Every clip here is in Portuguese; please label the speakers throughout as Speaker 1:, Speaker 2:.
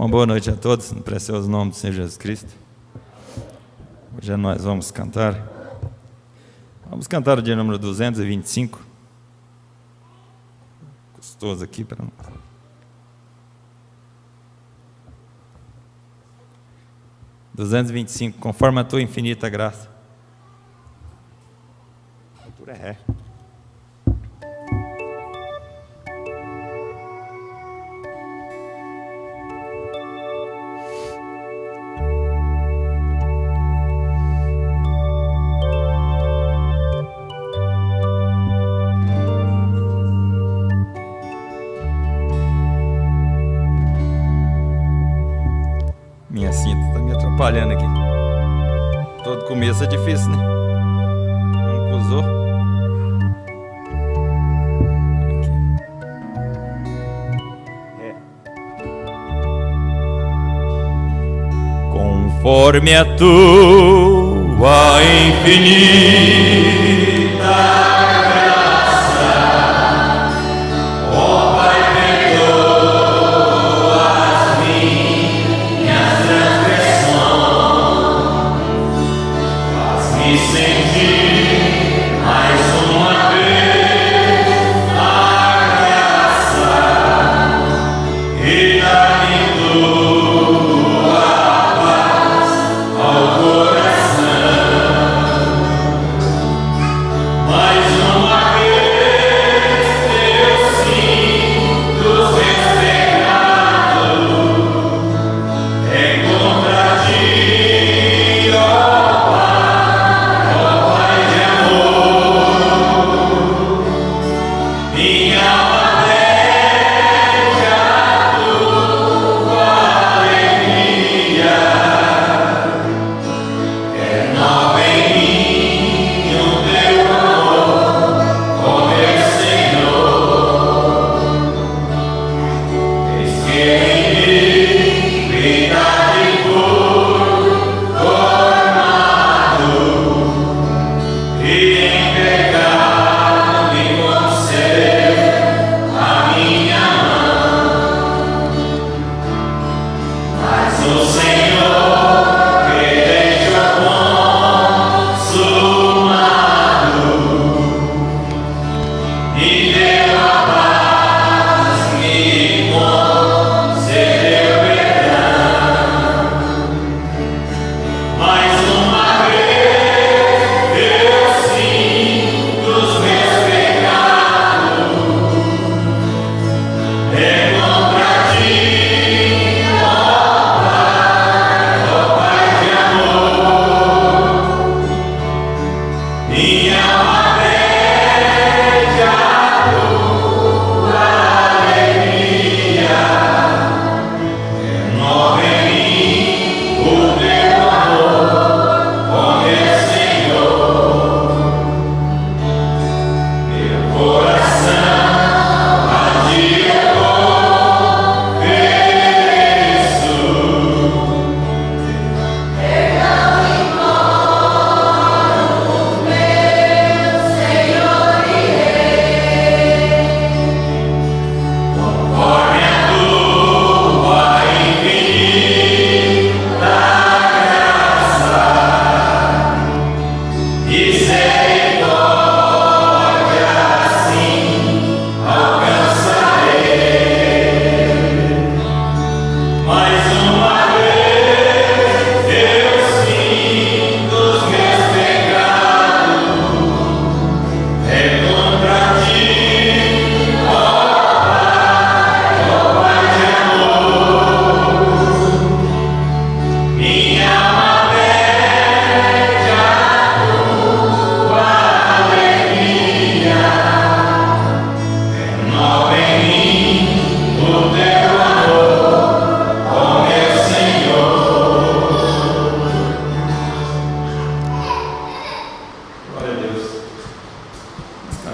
Speaker 1: Uma boa noite a todos, no precioso nome do Senhor Jesus Cristo. Hoje nós vamos cantar. Vamos cantar o dia número 225. Gostoso aqui para nós. Conforme a tua infinita graça. A altura é ré. Minha cinta está me atrapalhando aqui. Todo começo é difícil, né? Nunca usou. Aqui. Conforme a tua infinita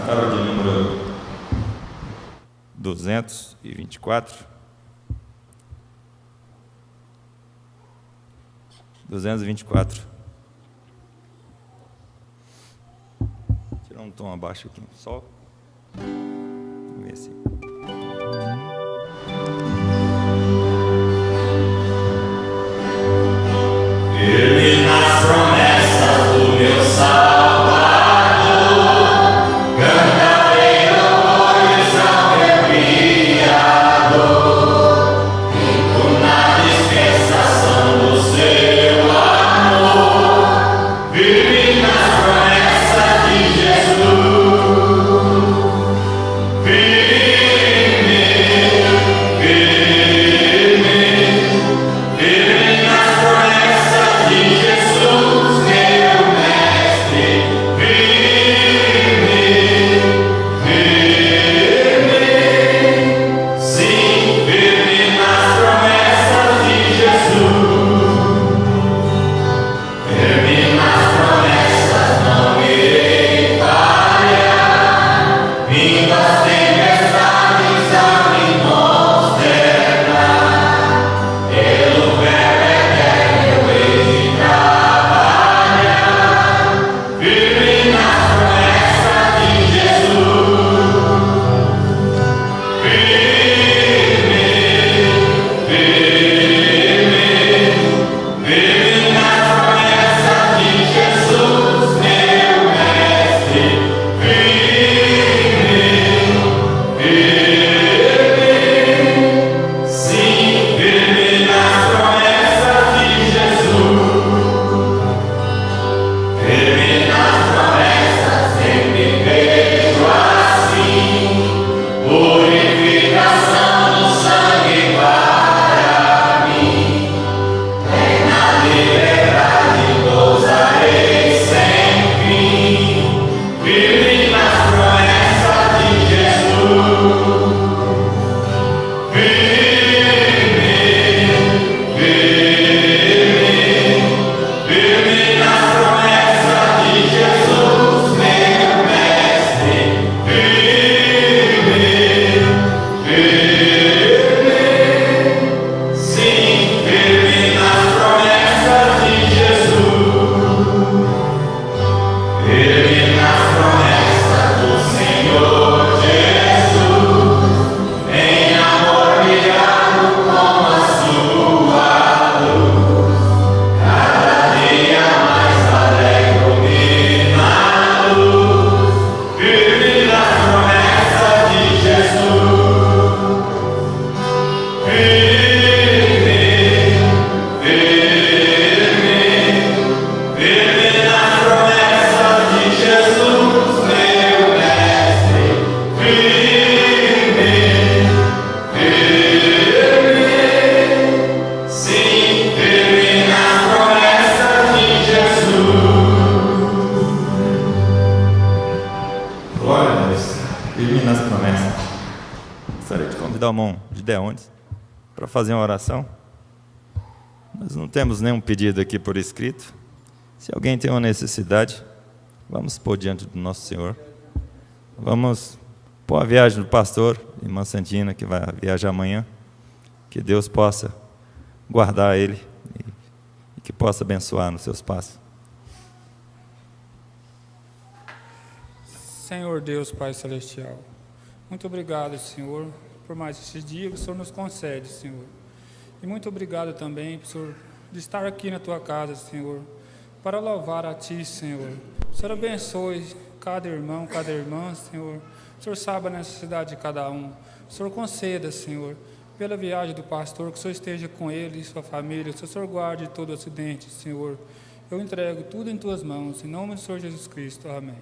Speaker 1: Cantaram de número 224. 224. Tirar um tom abaixo aqui, sol. Vamos ver se. Dalmon de Deondes para fazer uma oração. Nós não temos nenhum pedido aqui por escrito. Se alguém tem uma necessidade, vamos pôr diante do nosso Senhor. Vamos pôr a viagem do pastor, irmã Santina, que vai viajar amanhã. Que Deus possa guardar ele e que possa abençoar nos seus passos.
Speaker 2: Senhor Deus, Pai Celestial, muito obrigado, Senhor, por mais esse dia que o Senhor nos concede, Senhor. E muito obrigado também, Senhor, de estar aqui na Tua casa, Senhor, para louvar a Ti, Senhor. O Senhor abençoe cada irmão, cada irmã, Senhor. O Senhor sabe a necessidade de cada um. O Senhor conceda, Senhor, pela viagem do pastor, que o Senhor esteja com ele e sua família. Que o Senhor guarde todo acidente, Senhor. Eu entrego tudo em Tuas mãos, em nome do Senhor Jesus Cristo. Amém.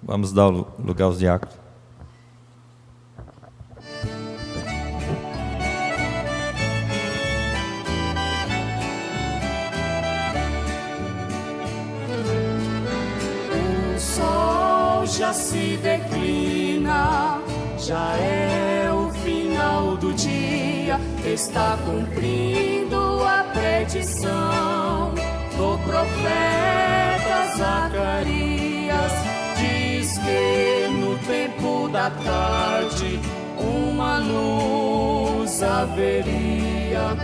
Speaker 1: Vamos dar lugar aos diáconos.
Speaker 3: O sol já se declina, já é o final do dia, está cumprindo a predição do profeta Zacarias. Diz que no tempo da tarde uma luz haveria.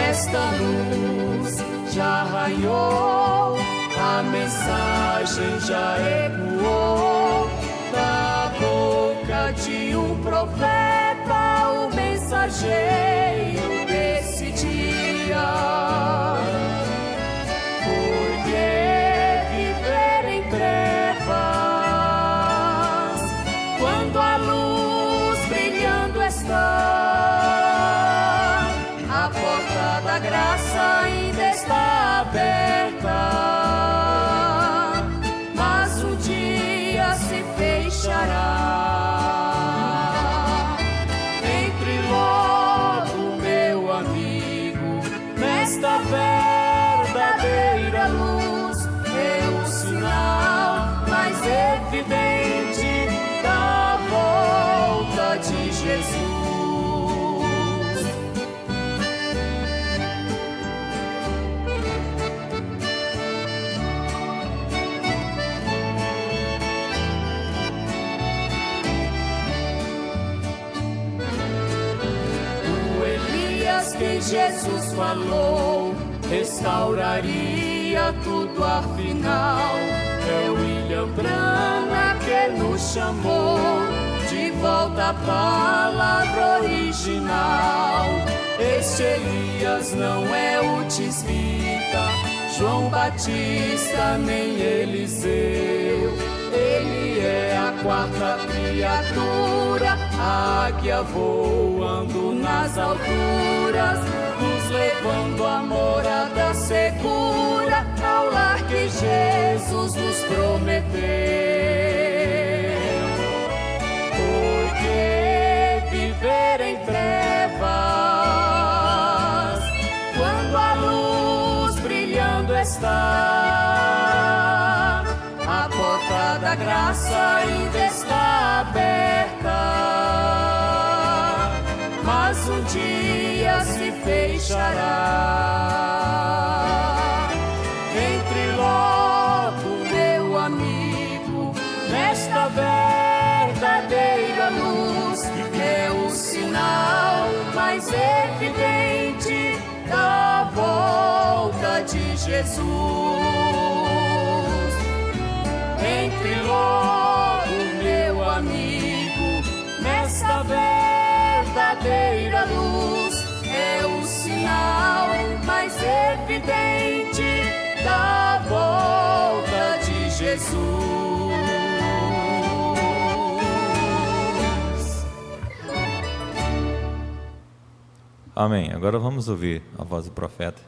Speaker 3: Esta luz já raiou, a mensagem já ecoou da boca de um profeta, o mensageiro desse dia. Porque viver em trevas quando a luz brilhando está, a porta da graça ainda está aberta, mas um dia se fechará. Entre logo, meu amigo, nesta verdadeira luz, é o sinal mais evidente da volta de Jesus. O Elias que Jesus falou restauraria tudo afinal. É o William Branham que nos chamou de volta à palavra original. Este Elias não é o tisbita, João Batista nem Eliseu. Ele é a quarta criatura, a águia voando nas alturas, nos levando à morada segura, ao lar que Jesus nos prometeu. Porque viver em trevas quando a luz brilhando está, a porta da graça ainda está aberta, mas um dia se fechará. Entre logo, meu amigo, nesta verdadeira luz, é o sinal mais evidente da volta de Jesus. Entre logo, meu amigo, nesta verdadeira luz, é o sinal mais evidente da volta de Jesus.
Speaker 1: Amém. Agora vamos ouvir a voz do profeta.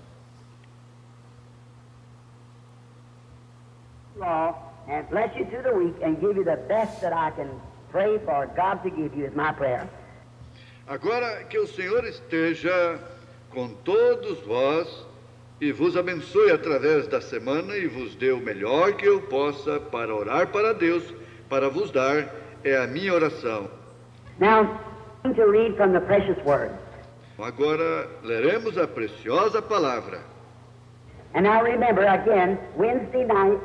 Speaker 4: And bless you through the week and give you the best that I can pray for God to give you is my prayer.
Speaker 5: Agora que o Senhor esteja com todos vós e vos abençoe através da semana e vos dê o melhor que eu possa para orar para Deus, para vos dar é a minha oração.
Speaker 4: Now, I'm going to read from the precious word.
Speaker 5: Agora leremos a preciosa palavra.
Speaker 4: And now remember, again, Wednesday night,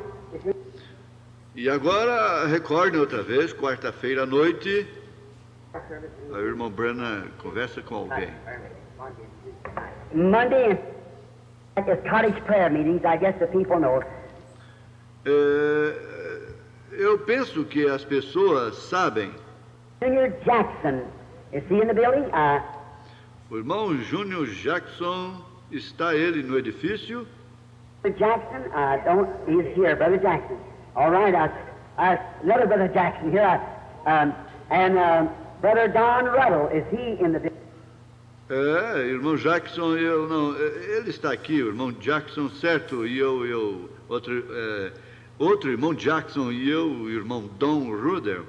Speaker 5: E agora recordem outra vez, quarta-feira à noite, o irmão Branham conversa com alguém.
Speaker 4: Monday, at the cottage prayer meetings, I guess the people know.
Speaker 5: Eu penso que as pessoas sabem.
Speaker 4: Junior Jackson, is he in the building?
Speaker 5: O irmão Júnior Jackson, está ele no edifício?
Speaker 4: Brother Jackson, he's here, Brother Jackson. All right, another Brother Jackson here, Brother Don Ruddle, is he in the building?
Speaker 5: Irmão Jackson, eu não, ele está aqui, o irmão Jackson, certo, e outro irmão Jackson e eu, o irmão Don Ruddle,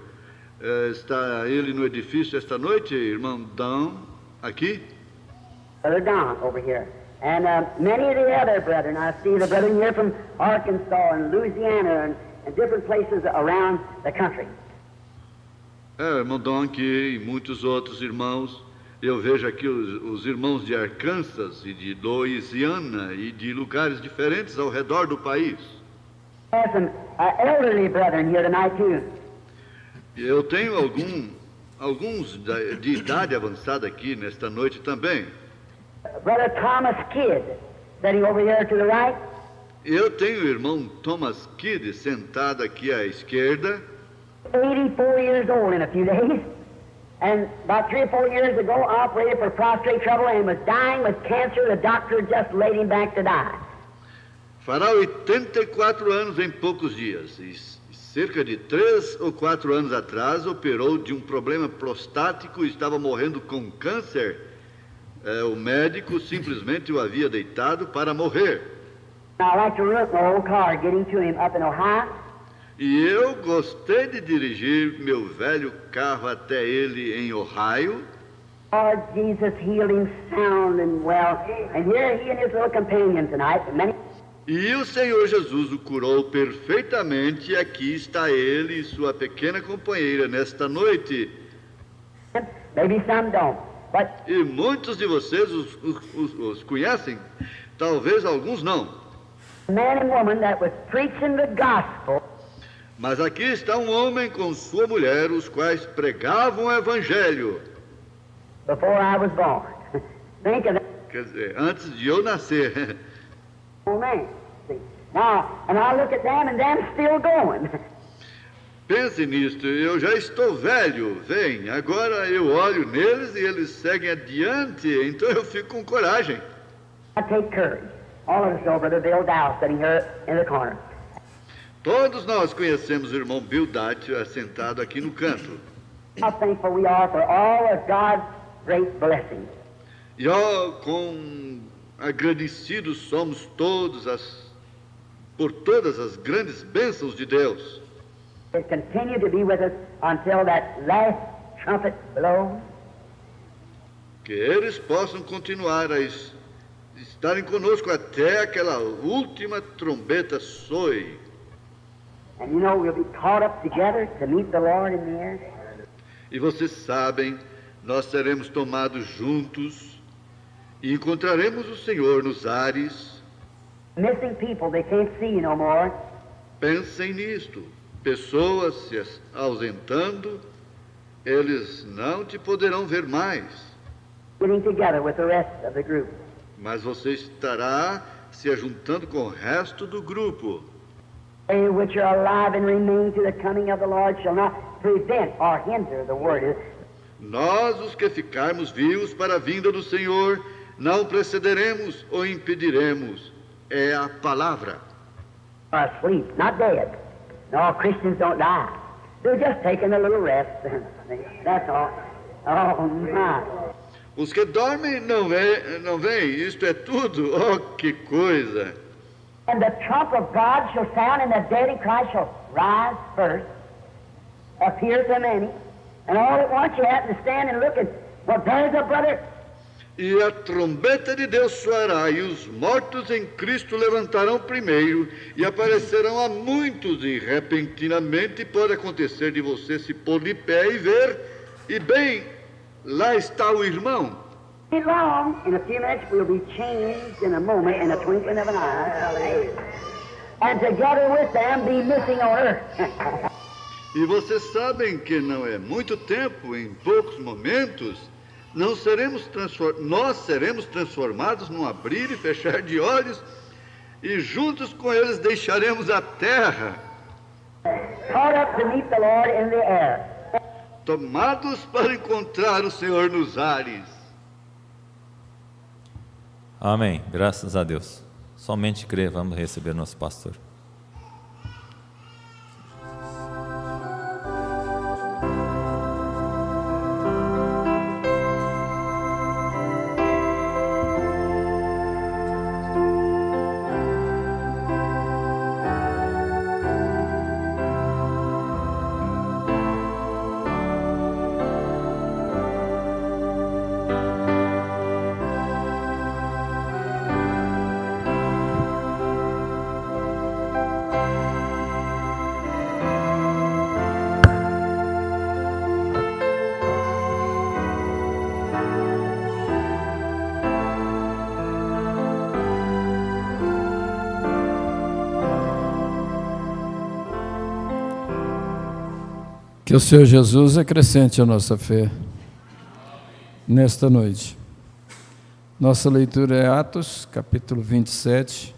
Speaker 5: está ele no edifício esta noite, irmão Don, aqui?
Speaker 4: Brother Don over here. And many of the other brethren, I see the brethren here from Arkansas and Louisiana and different places around the country.
Speaker 5: O irmão Don aqui e muitos outros irmãos. Eu vejo aqui os irmãos de Arkansas e de Louisiana e de lugares diferentes ao redor do país.
Speaker 4: There's some elderly brethren here tonight too.
Speaker 5: Eu tenho alguns de idade avançada aqui nesta noite também.
Speaker 4: Brother Thomas Kidd, sitting over here to the right.
Speaker 5: Eu tenho o irmão Thomas Kidd sentado aqui à esquerda.
Speaker 4: 84 years old in a few days. And about 3 or 4 years ago, operated for prostate trouble and was dying with cancer. The doctor just laid him back to die.
Speaker 5: Fará 84 anos em poucos dias. E cerca de 3 ou 4 anos atrás, operou de um problema prostático e estava morrendo com câncer. O médico simplesmente o havia deitado para morrer.
Speaker 4: Now, I like to look my old car getting to him up in Ohio.
Speaker 5: E eu gostei de dirigir meu velho carro até ele em Ohio.
Speaker 4: Lord Jesus healed him sound and well. And here he and his little companion tonight.
Speaker 5: E o Senhor Jesus o curou perfeitamente. E aqui está ele e sua pequena companheira nesta noite.
Speaker 4: Maybe some don't. But
Speaker 5: E muitos de vocês os conhecem, talvez alguns não.
Speaker 4: man and woman that was preaching the gospel.
Speaker 5: Mas aqui está um homem com sua mulher, os quais pregavam o evangelho.
Speaker 4: Before I was born. Think of that.
Speaker 5: Quer dizer, antes de eu nascer.
Speaker 4: Oh, man. See. Now, and I look at them and them still going.
Speaker 5: Pense nisto, eu já estou velho, vem, agora eu olho neles e eles seguem adiante, então eu fico com coragem.
Speaker 4: I take courage. All of us know Brother Bill Dow sitting here in the corner.
Speaker 5: Todos nós conhecemos o irmão Bill Dutch sentado aqui no canto.
Speaker 4: How thankful we are for all of God's great blessings.
Speaker 5: E quão agradecidos somos por todas as grandes bênçãos de Deus.
Speaker 4: It continue to be with us until that last trumpet blows.
Speaker 5: Que eles possam continuar a estarem conosco até aquela última trombeta soe.
Speaker 4: And you know we'll be caught up together to meet the Lord in the air.
Speaker 5: E vocês sabem, nós seremos tomados juntos e encontraremos o Senhor nos ares.
Speaker 4: Missing people they can't see no more.
Speaker 5: Pensem nisto. Pessoas se ausentando, eles não te poderão ver mais.
Speaker 4: Getting together with the rest of the group.
Speaker 5: Mas você estará se ajuntando com o resto do grupo.
Speaker 4: They which are alive and remain to the coming of the Lord shall not prevent or hinder the word.
Speaker 5: Nós, os que ficarmos vivos para a vinda do Senhor, não precederemos ou impediremos. É a palavra.
Speaker 4: Are asleep, not dead. No, Christians don't die. They're just taking a little rest. That's all. Oh, my.
Speaker 5: Os que dormem não vêm, isto é tudo. Oh, que coisa!
Speaker 4: And the trump of God shall sound, and the dead in Christ shall rise first, appear to many, and all at once you happen to stand and look, and well, there's a brother.
Speaker 5: E a trombeta de Deus soará, e os mortos em Cristo levantarão primeiro, e aparecerão a muitos, e repentinamente pode acontecer de você se pôr de pé e ver, e bem, lá está o irmão.
Speaker 4: Not long, in a few minutes, we'll be changed in a moment, in a twinkling of an eye. And together with them be missing on earth.
Speaker 5: E vocês sabem que não é muito tempo, em poucos momentos, nós seremos transformados num abrir e fechar de olhos, e juntos com eles deixaremos a terra,
Speaker 4: Caught up to meet the Lord in the air.
Speaker 5: tomados para encontrar o Senhor nos ares.
Speaker 1: Amém. Graças a Deus. Somente crer, vamos receber nosso pastor.
Speaker 6: Que o Senhor Jesus acrescente a nossa fé nesta noite. Nossa leitura é Atos, capítulo 27,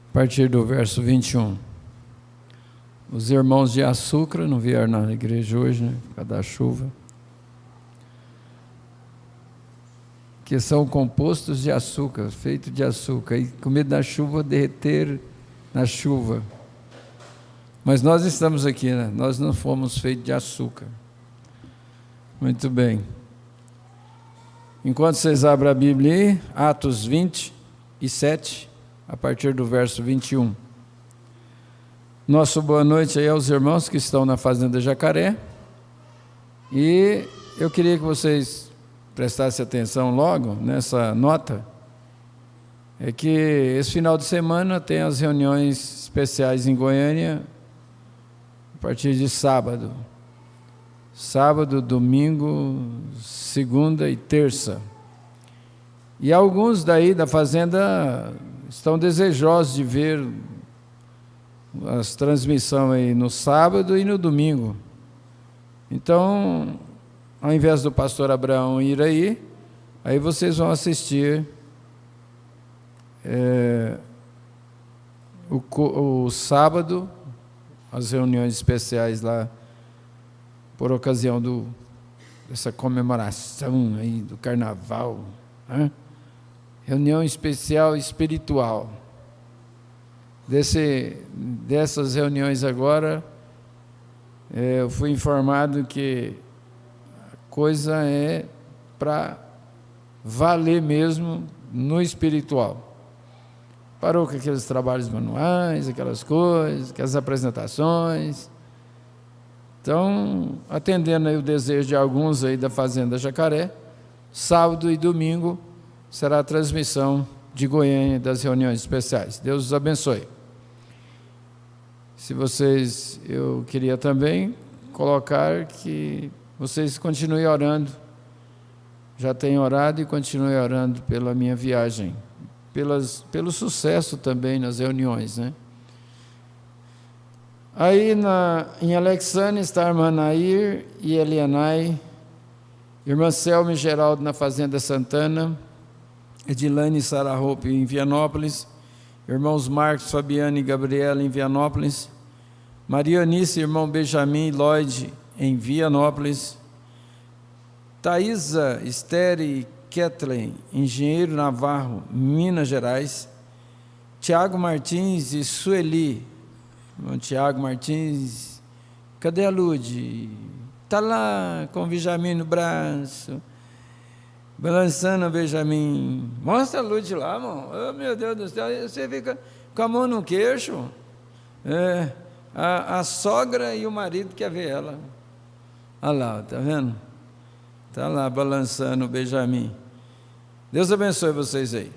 Speaker 6: a partir do verso 21. Os irmãos de Açúcar não vieram na igreja hoje, né, por causa da chuva. Que são compostos de açúcar, feitos de açúcar, e com medo da chuva derreter na chuva. Mas nós estamos aqui, né? Nós não fomos feitos de açúcar. Muito bem. Enquanto vocês abrem a Bíblia aí, Atos 27, a partir do verso 21. Nosso boa noite aí aos irmãos que estão na Fazenda Jacaré. E eu queria que vocês prestassem atenção logo nessa nota. É que esse final de semana tem as reuniões especiais em Goiânia, a partir de sábado. Sábado, domingo, segunda e terça. E alguns daí da fazenda estão desejosos de ver as transmissões aí no sábado e no domingo. Então, ao invés do pastor Abraão ir aí vocês vão assistir o sábado, as reuniões especiais lá, por ocasião dessa comemoração aí do carnaval, né? Reunião especial espiritual. Dessas reuniões agora, eu fui informado que a coisa é para valer mesmo no espiritual. Parou com aqueles trabalhos manuais, aquelas coisas, aquelas apresentações. Então, atendendo aí o desejo de alguns aí da Fazenda Jacaré, sábado e domingo será a transmissão de Goiânia das reuniões especiais. Deus os abençoe. Eu queria também colocar que vocês continuem orando. Já têm orado e continuem orando pela minha viagem. Pelo sucesso também nas reuniões, né? Aí em Alexandria está a irmã Nair e Elianai, irmã Selma e Geraldo na Fazenda Santana, Edilane e Sara Hope em Vianópolis, irmãos Marcos, Fabiana e Gabriela em Vianópolis, Maria Anice, irmão Benjamin e Lloyd em Vianópolis, Thaisa, Esther e Kathleen, engenheiro Navarro, Minas Gerais, Tiago Martins e Sueli, irmão Tiago Martins, cadê a Lude? Está lá com o Benjamin no braço, balançando o Benjamin. Mostra a Lude lá, irmão. Oh, meu Deus do céu, você fica com a mão no queixo. A sogra e o marido quer ver ela. Olha lá, está vendo? Está lá balançando o Benjamin. Deus abençoe vocês aí.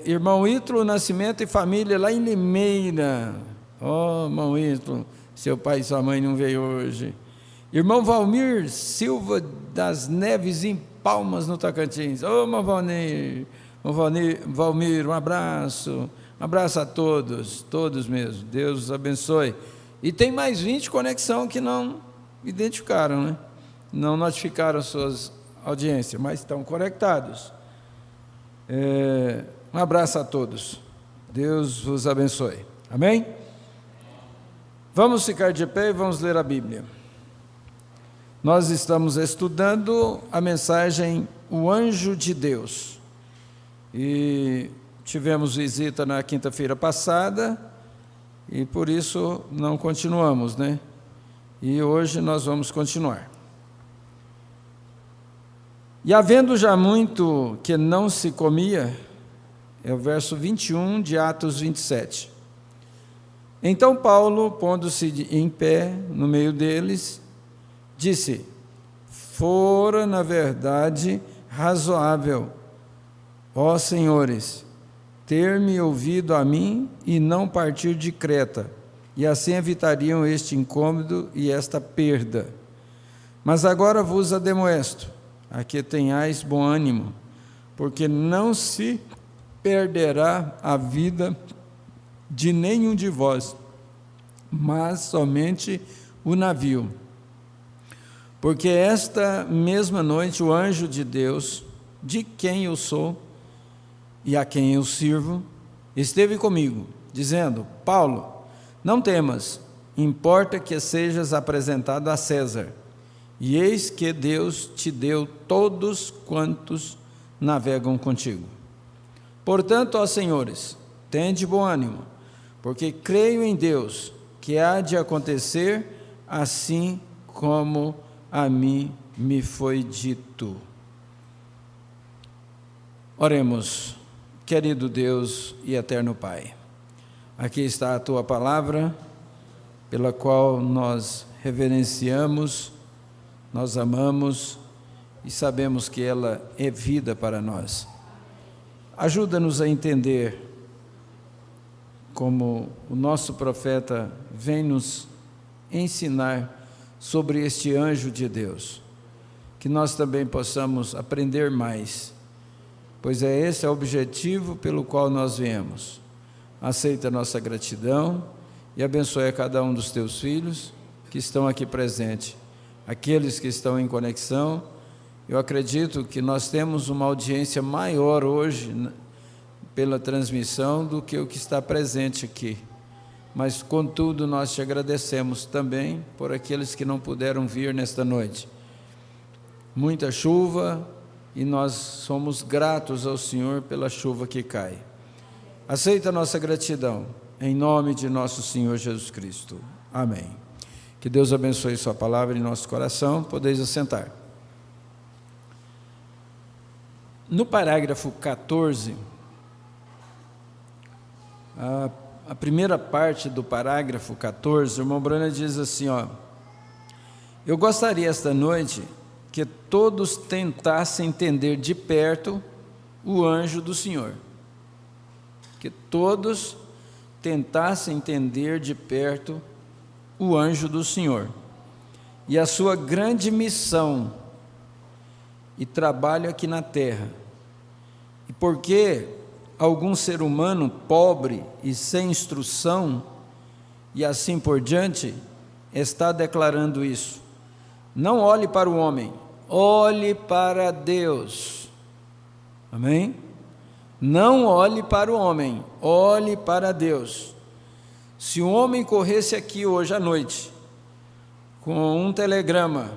Speaker 6: Irmão Ítalo Nascimento e família lá em Limeira. Irmão Ítalo, seu pai e sua mãe não veio hoje. Irmão Valmir Silva das Neves em Palmas, no Tocantins. Irmão Valmir, um abraço a todos mesmo, Deus os abençoe. E tem mais 20 conexão que não identificaram, né? Não notificaram suas audiências, mas estão conectados. Um abraço a todos, Deus vos abençoe, amém? Vamos ficar de pé e vamos ler a Bíblia. Nós estamos estudando a mensagem O Anjo de Deus, e tivemos visita na quinta-feira passada, e por isso não continuamos, né? E hoje nós vamos continuar. E havendo já muito que não se comia, é o verso 21 de Atos 27. Então Paulo, pondo-se em pé no meio deles, disse: fora, na verdade, razoável, ó senhores, ter-me ouvido a mim e não partir de Creta, e assim evitariam este incômodo e esta perda. Mas agora vos ademoesto, a que tenhais bom ânimo, porque não se perderá a vida de nenhum de vós, mas somente o navio. Porque esta mesma noite o anjo de Deus, de quem eu sou e a quem eu sirvo, esteve comigo, dizendo: Paulo, não temas, importa que sejas apresentado a César. E eis que Deus te deu todos quantos navegam contigo. Portanto, ó senhores, tende bom ânimo, porque creio em Deus, que há de acontecer assim como a mim me foi dito. Oremos. Querido Deus e eterno Pai, aqui está a Tua palavra, pela qual nós reverenciamos, nós amamos e sabemos que ela é vida para nós. Ajuda-nos a entender, como o nosso profeta vem nos ensinar sobre este anjo de Deus, que nós também possamos aprender mais, pois esse é o objetivo pelo qual nós viemos. Aceita a nossa gratidão e abençoe a cada um dos teus filhos que estão aqui presentes, aqueles que estão em conexão. Eu acredito que nós temos uma audiência maior hoje pela transmissão do que o que está presente aqui, mas contudo nós te agradecemos também por aqueles que não puderam vir nesta noite. Muita chuva, e nós somos gratos ao Senhor pela chuva que cai. Aceita a nossa gratidão, em nome de nosso Senhor Jesus Cristo. Amém. Que Deus abençoe sua palavra em nosso coração. Podeis assentar. No parágrafo 14, a primeira parte do parágrafo 14, o irmão Brana diz assim, eu gostaria esta noite que todos tentassem entender de perto o anjo do Senhor. Que todos tentassem entender de perto o anjo do Senhor e a sua grande missão e trabalho aqui na terra. E por que algum ser humano pobre e sem instrução, e assim por diante, está declarando isso? Não olhe para o homem, olhe para Deus. Amém? Não olhe para o homem, olhe para Deus. Se um homem corresse aqui hoje à noite com um telegrama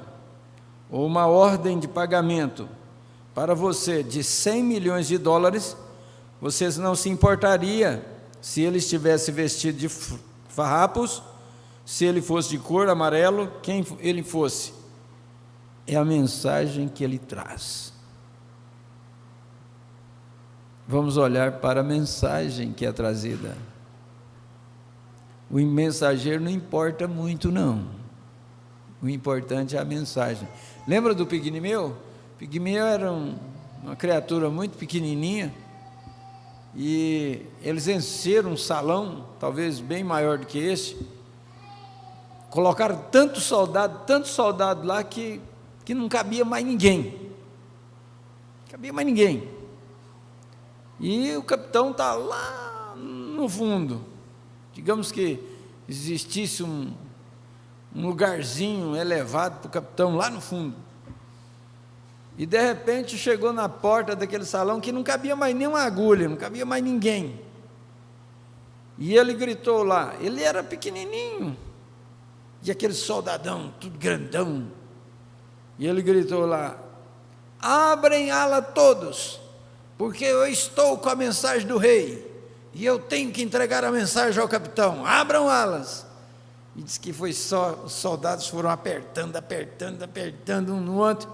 Speaker 6: ou uma ordem de pagamento para você de 100 milhões de dólares, você não se importaria se ele estivesse vestido de farrapos, se ele fosse de cor amarelo, quem ele fosse. É a mensagem que ele traz. Vamos olhar para a mensagem que é trazida. O mensageiro não importa muito, não. O importante é a mensagem. Lembra do Pigmeu? Pigmeu era um uma criatura muito pequenininha, e eles encheram um salão, talvez bem maior do que esse, colocaram tanto soldado lá que não cabia mais ninguém. Cabia mais ninguém. E o capitão está lá no fundo. Digamos que existisse um lugarzinho elevado para o capitão lá no fundo. E de repente chegou na porta daquele salão que não cabia mais nem uma agulha, não cabia mais ninguém. E ele gritou lá, ele era pequenininho, e aquele soldadão, tudo grandão. E ele gritou lá: abrem ala todos, porque eu estou com a mensagem do rei, e eu tenho que entregar a mensagem ao capitão, abram alas. E diz que foi só, os soldados foram apertando um no outro,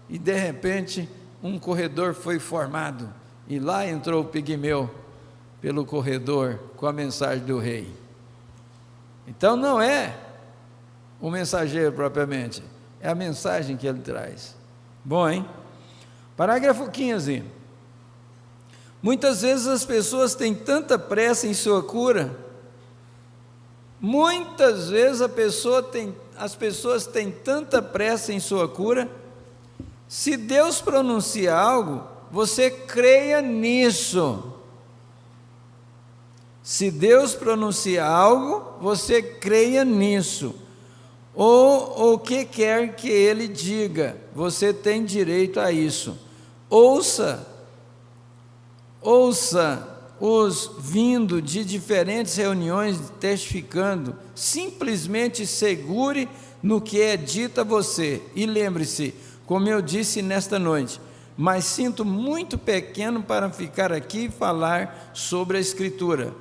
Speaker 6: e de repente um corredor foi formado, e lá entrou o pigmeu pelo corredor com a mensagem do rei. Então não é o mensageiro propriamente, é a mensagem que ele traz. Bom, hein? Parágrafo 15. Muitas vezes as pessoas têm tanta pressa em sua cura, muitas vezes as pessoas têm tanta pressa em sua cura. Se Deus pronuncia algo, você creia nisso. Se Deus pronuncia algo, você creia nisso. Ou o que quer que Ele diga, você tem direito a isso. Ouça os vindo de diferentes reuniões testificando, simplesmente segure no que é dito a você. E lembre-se, como eu disse nesta noite, mas sinto muito pequeno para ficar aqui e falar sobre a Escritura.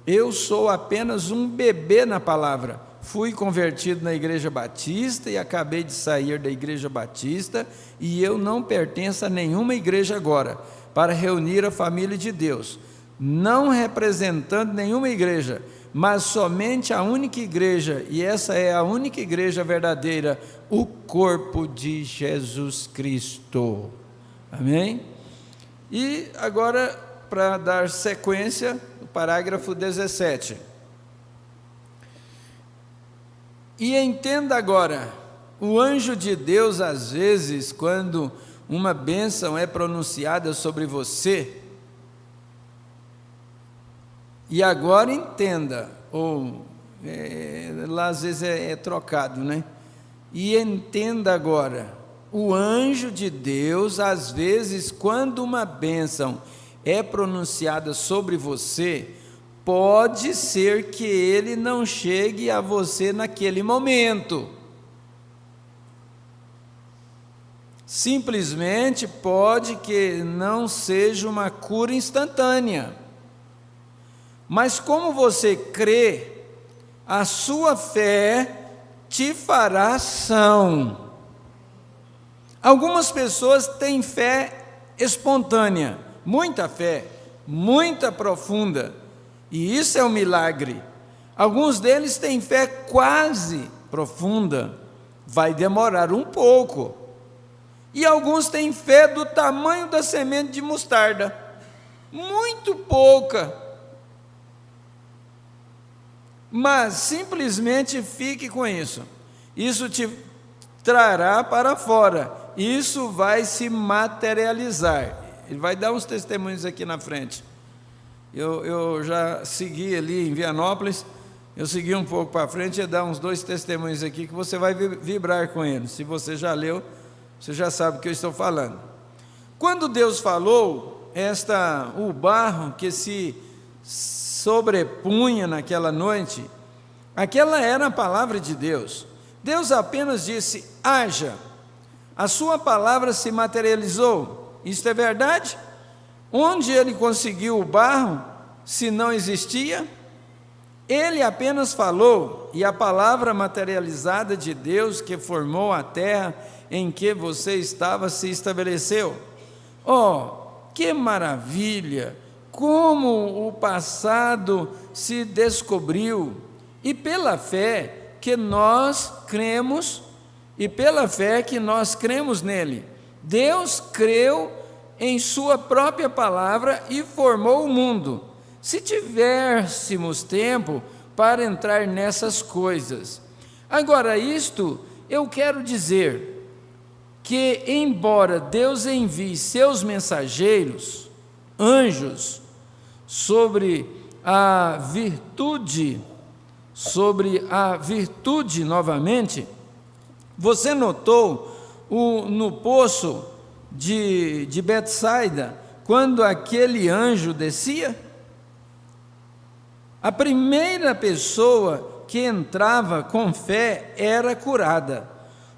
Speaker 6: Eu sou apenas um bebê na palavra. Fui convertido na Igreja Batista e acabei de sair da Igreja Batista, e eu não pertenço a nenhuma igreja agora, para reunir a família de Deus, não representando nenhuma igreja, mas somente a única igreja, e essa é a única igreja verdadeira, o corpo de Jesus Cristo. Amém? E agora, para dar sequência, o parágrafo 17. E entenda agora, o anjo de Deus, às vezes, quando uma bênção é pronunciada sobre você, e agora entenda, ou lá às vezes é trocado, né? E entenda agora, o anjo de Deus, às vezes, quando uma bênção é pronunciada sobre você, pode ser que ele não chegue a você naquele momento. Simplesmente pode que não seja uma cura instantânea. Mas como você crê, a sua fé te fará ação. Algumas pessoas têm fé espontânea, muita fé, muita profunda, e isso é um milagre. Alguns deles têm fé quase profunda, vai demorar um pouco. E alguns têm fé do tamanho da semente de mostarda, muito pouca. Mas simplesmente fique com isso. Isso te trará para fora. Isso vai se materializar. Ele vai dar uns testemunhos aqui na frente. Eu já segui ali em Vianópolis, eu segui um pouco para frente e dar uns 2 testemunhos aqui que você vai vibrar com eles. Se você já leu, você já sabe o que eu estou falando. Quando Deus falou, o barro que se sobrepunha naquela noite, aquela era a palavra de Deus. Deus apenas disse: haja. A sua palavra se materializou. Isto é verdade? Onde ele conseguiu o barro, se não existia? Ele apenas falou, e a palavra materializada de Deus que formou a terra em que você estava se estabeleceu. Oh, que maravilha! Como o passado se descobriu, e pela fé que nós cremos, nele. Deus creu em sua própria palavra e formou o mundo. Se tivéssemos tempo para entrar nessas coisas. Agora, isto eu quero dizer que, embora Deus envie seus mensageiros, anjos, sobre a virtude novamente, você notou no poço de Betsaida, quando aquele anjo descia? A primeira pessoa que entrava com fé era curada.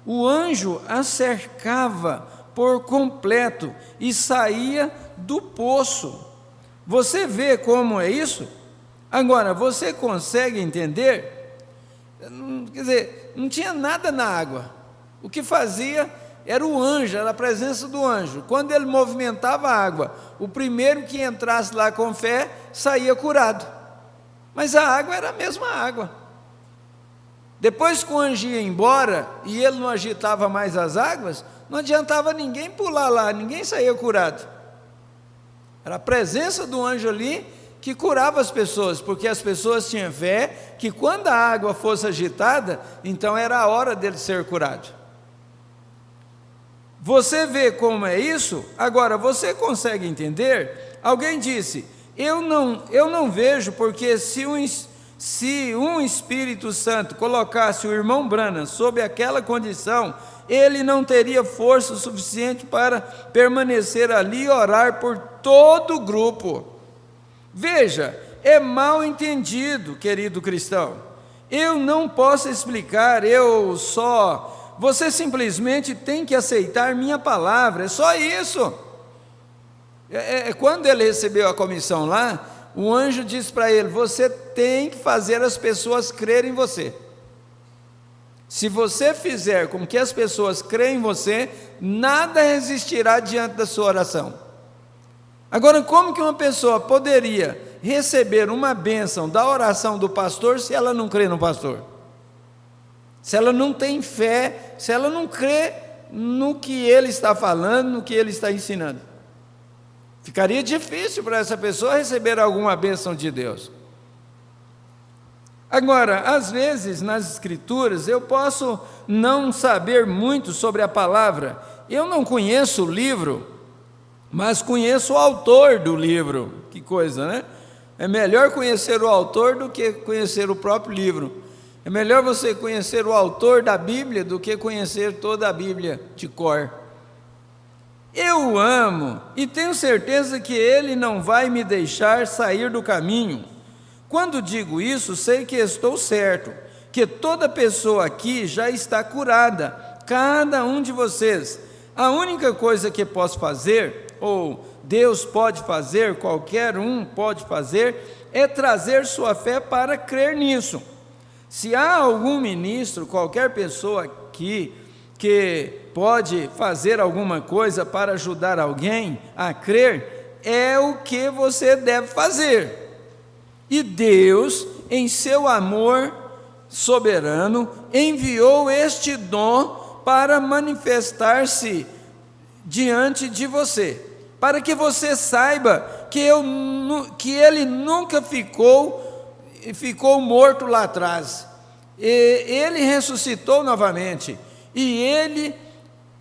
Speaker 6: O anjo a cercava por completo e saía do poço. Você vê como é isso? Agora, você consegue entender? Quer dizer, não tinha nada na água. O que fazia era o anjo, era a presença do anjo. Quando ele movimentava a água, o primeiro que entrasse lá com fé saía curado. Mas a água era a mesma água. Depois que o anjo ia embora e ele não agitava mais as águas, não adiantava ninguém pular lá, ninguém saía curado. Era a presença do anjo ali que curava as pessoas, porque as pessoas tinham fé que quando a água fosse agitada, então era a hora dele ser curado. Você vê como é isso? Agora, você consegue entender? Alguém disse, eu não vejo, porque se um Espírito Santo colocasse o irmão Branham sob aquela condição, ele não teria força suficiente para permanecer ali e orar por todo o grupo. Veja, é mal entendido, querido cristão. Eu não posso explicar, você simplesmente tem que aceitar minha palavra, é só isso. Quando ele recebeu a comissão lá, o anjo disse para ele, você tem que fazer as pessoas crerem em você. Se você fizer com que as pessoas creem em você, nada resistirá diante da sua oração. Agora, como que uma pessoa poderia receber uma bênção da oração do pastor se ela não crê no pastor? Se ela não tem fé, se ela não crê no que ele está falando, no que ele está ensinando. Ficaria difícil para essa pessoa receber alguma bênção de Deus. Agora, às vezes nas Escrituras eu posso não saber muito sobre a palavra. Eu não conheço o livro, mas conheço o autor do livro. Que coisa, né? É melhor conhecer o autor do que conhecer o próprio livro. É melhor você conhecer o autor da Bíblia do que conhecer toda a Bíblia de cor. Eu o amo e tenho certeza que ele não vai me deixar sair do caminho. Quando digo isso, sei que estou certo, que toda pessoa aqui já está curada, cada um de vocês. A única coisa que posso fazer, ou Deus pode fazer, qualquer um pode fazer, é trazer sua fé para crer nisso. Se há algum ministro, qualquer pessoa aqui, que pode fazer alguma coisa para ajudar alguém a crer, é o que você deve fazer. E Deus, em seu amor soberano, enviou este dom para manifestar-se diante de você, para que você saiba que ele nunca ficou morto lá atrás. Ele ressuscitou novamente, e ele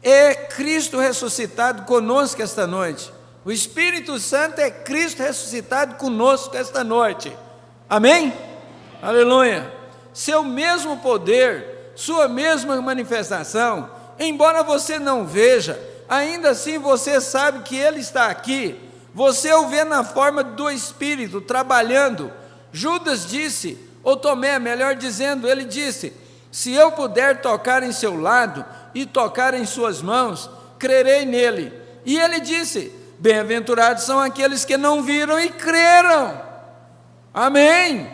Speaker 6: é Cristo ressuscitado conosco esta noite. O Espírito Santo é Cristo ressuscitado conosco esta noite. Amém? Aleluia. Seu mesmo poder, sua mesma manifestação, embora você não veja, ainda assim você sabe que Ele está aqui. Você o vê na forma do Espírito trabalhando. Judas disse, ou Tomé, melhor dizendo, ele disse, se eu puder tocar em seu lado e tocar em suas mãos, crerei nele. E ele disse, bem-aventurados são aqueles que não viram e creram. Amém.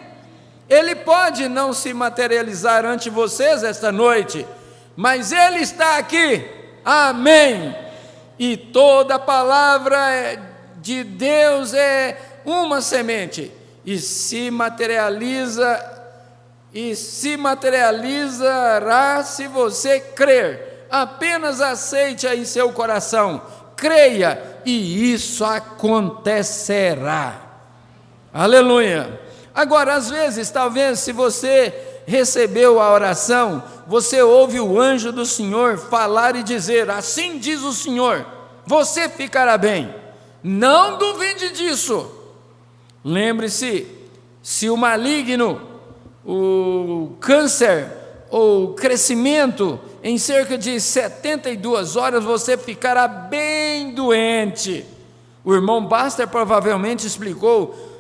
Speaker 6: Ele pode não se materializar ante vocês esta noite, mas ele está aqui. Amém. E toda palavra de Deus é uma semente, e se materializará se você crer. Apenas aceite em seu coração, creia e isso acontecerá. Aleluia. Agora, às vezes, talvez, se você recebeu a oração, você ouve o anjo do Senhor falar e dizer: assim diz o Senhor, você ficará bem. Não duvide disso. Lembre-se, se o maligno, o câncer ou o crescimento, em cerca de 72 horas você ficará bem doente. O irmão Baster provavelmente explicou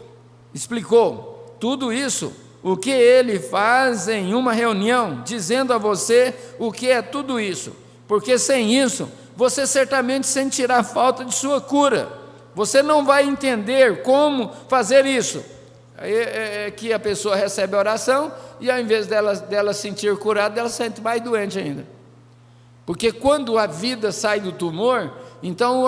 Speaker 6: tudo isso, o que ele faz em uma reunião, dizendo a você o que é tudo isso, porque sem isso, você certamente sentirá falta de sua cura, você não vai entender como fazer isso. Aí é que a pessoa recebe a oração, e ao invés dela sentir curada, ela se sente mais doente ainda, porque quando a vida sai do tumor, então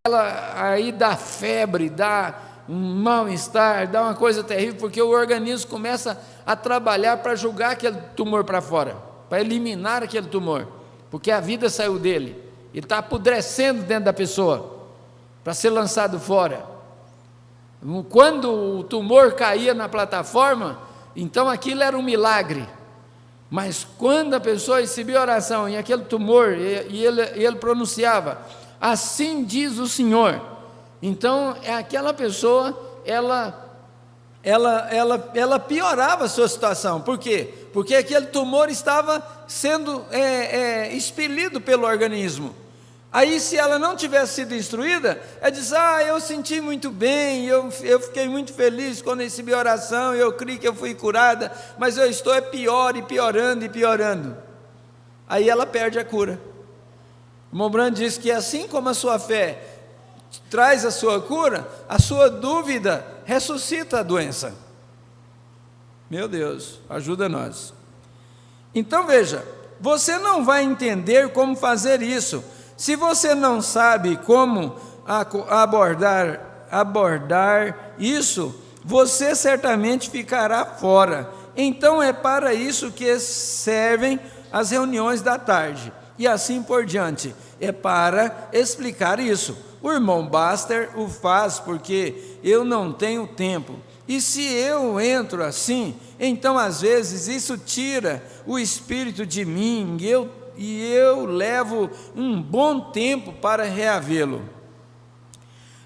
Speaker 6: ela aí dá febre, dá um mal-estar, dá uma coisa terrível, porque o organismo começa a trabalhar para jogar aquele tumor para fora, para eliminar aquele tumor, porque a vida saiu dele, ele está apodrecendo dentro da pessoa, para ser lançado fora. Quando o tumor caía na plataforma, então aquilo era um milagre, mas quando a pessoa recebia a oração, e aquele tumor, e ele pronunciava, assim diz o Senhor, então aquela pessoa, ela piorava a sua situação. Por quê? Porque aquele tumor estava sendo expelido pelo organismo. Aí, se ela não tivesse sido instruída, ela diz: eu senti muito bem, eu fiquei muito feliz quando recebi a oração, eu creio que eu fui curada, mas eu estou pior e piorando e piorando. Aí ela perde a cura. O irmão Branham diz que assim como a sua fé traz a sua cura, a sua dúvida ressuscita a doença. Meu Deus, ajuda nós. Então veja, você não vai entender como fazer isso, se você não sabe como abordar isso, você certamente ficará fora. Então é para isso que servem as reuniões da tarde, e assim por diante, é para explicar isso. O irmão Baster o faz porque eu não tenho tempo, e se eu entro assim, então às vezes isso tira o espírito de mim, e eu levo um bom tempo para reavê-lo.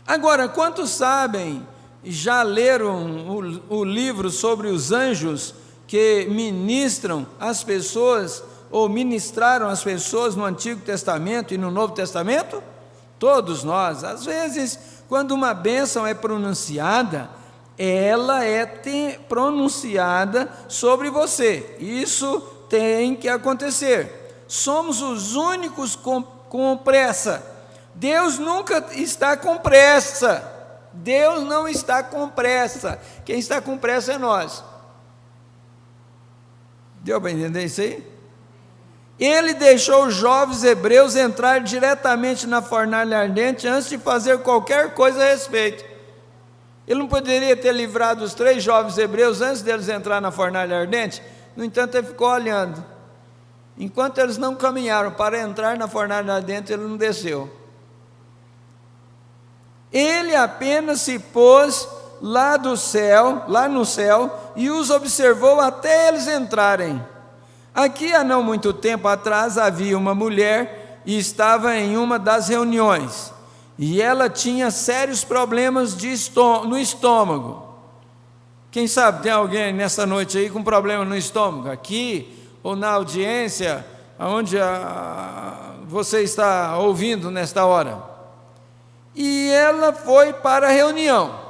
Speaker 6: Agora, quantos sabem, já leram o livro sobre os anjos que ministram as pessoas, ou ministraram as pessoas no Antigo Testamento e no Novo Testamento? Todos nós. Às vezes, quando uma bênção é pronunciada, ela é pronunciada sobre você. Isso tem que acontecer. Somos os únicos com pressa. Deus nunca está com pressa. Deus não está com pressa. Quem está com pressa é nós. Deu para entender isso aí? Ele deixou os jovens hebreus entrar diretamente na fornalha ardente antes de fazer qualquer coisa a respeito. Ele não poderia ter livrado os 3 jovens hebreus antes deles entrar na fornalha ardente? No entanto, ele ficou olhando. Enquanto eles não caminharam para entrar na fornalha ardente, ele não desceu. Ele apenas se pôs lá no céu, e os observou até eles entrarem. Aqui, há não muito tempo atrás, havia uma mulher e estava em uma das reuniões, e ela tinha sérios problemas no estômago. Quem sabe tem alguém nessa noite aí com problema no estômago, aqui ou na audiência, onde você está ouvindo nesta hora. E ela foi para a reunião,